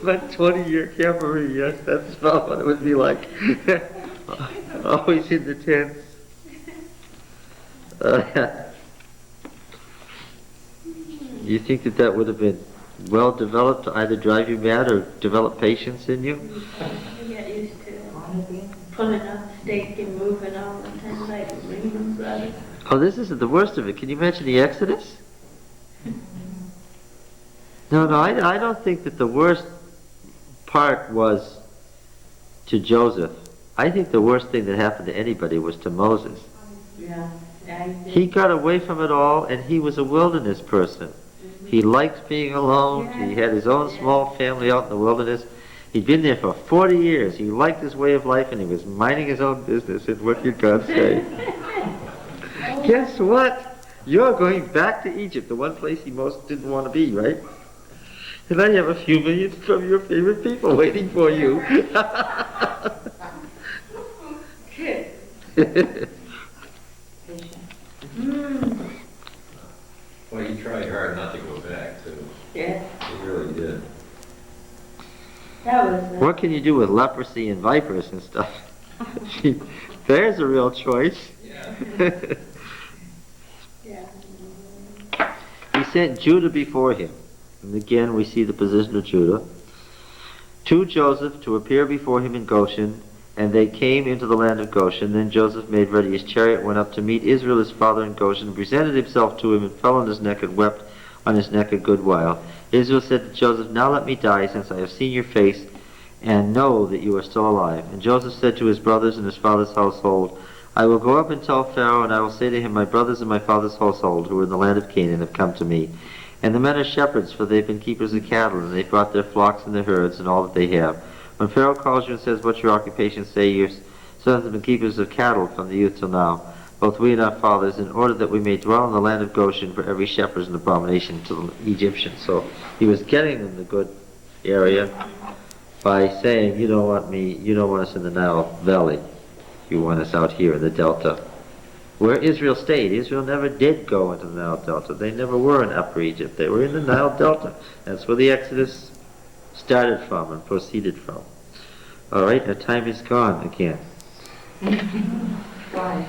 One 20-year camporee, yes, that's about what it would be like. Always in the tents. You think that that would have been well developed to either drive you mad or develop patience in you? You get used to pulling up the stake and moving all the time like the Ringling Brothers. Oh, this isn't the worst of it. Can you mention the Exodus? No, I don't think that the worst part was to Joseph. I think the worst thing that happened to anybody was to Moses. Yeah. He got away from it all, and he was a wilderness person. He liked being alone. He had his own small family out in the wilderness. He'd been there for 40 years. He liked his way of life, and he was minding his own business. And what did God say? Guess what? You're going back to Egypt, the one place he most didn't want to be, right? And I have a few millions from your favorite people waiting for you. tried hard not to go back, too. Yeah, He really did. that was, What can you do with leprosy and vipers and stuff? There's a real choice. Yeah. yeah. He sent Judah before him. And again, we see the position of Judah. To Joseph to appear before him in Goshen, and they came into the land of Goshen. Then Joseph made ready his chariot, went up to meet Israel his father in Goshen, and presented himself to him, and fell on his neck and wept on his neck a good while. Israel said to Joseph, Now let me die, since I have seen your face, and know that you are still alive. And Joseph said to his brothers and his father's household, I will go up and tell Pharaoh, and I will say to him, My brothers and my father's household, who are in the land of Canaan, have come to me. And the men are shepherds, for they have been keepers of cattle, and they brought their flocks and their herds, and all that they have. When Pharaoh calls you and says, What's your occupation? Say, Your sons have been keepers of cattle from the youth till now, both we and our fathers, in order that we may dwell in the land of Goshen, for every shepherd is an abomination to the Egyptians. So he was getting them the good area by saying, You don't want me, you don't want us in the Nile Valley. You want us out here in the Delta. Where Israel stayed. Israel never did go into the Nile Delta. They never were in Upper Egypt. They were in the Nile Delta. That's where the Exodus started from and proceeded from. All right, our time is gone again. Bye.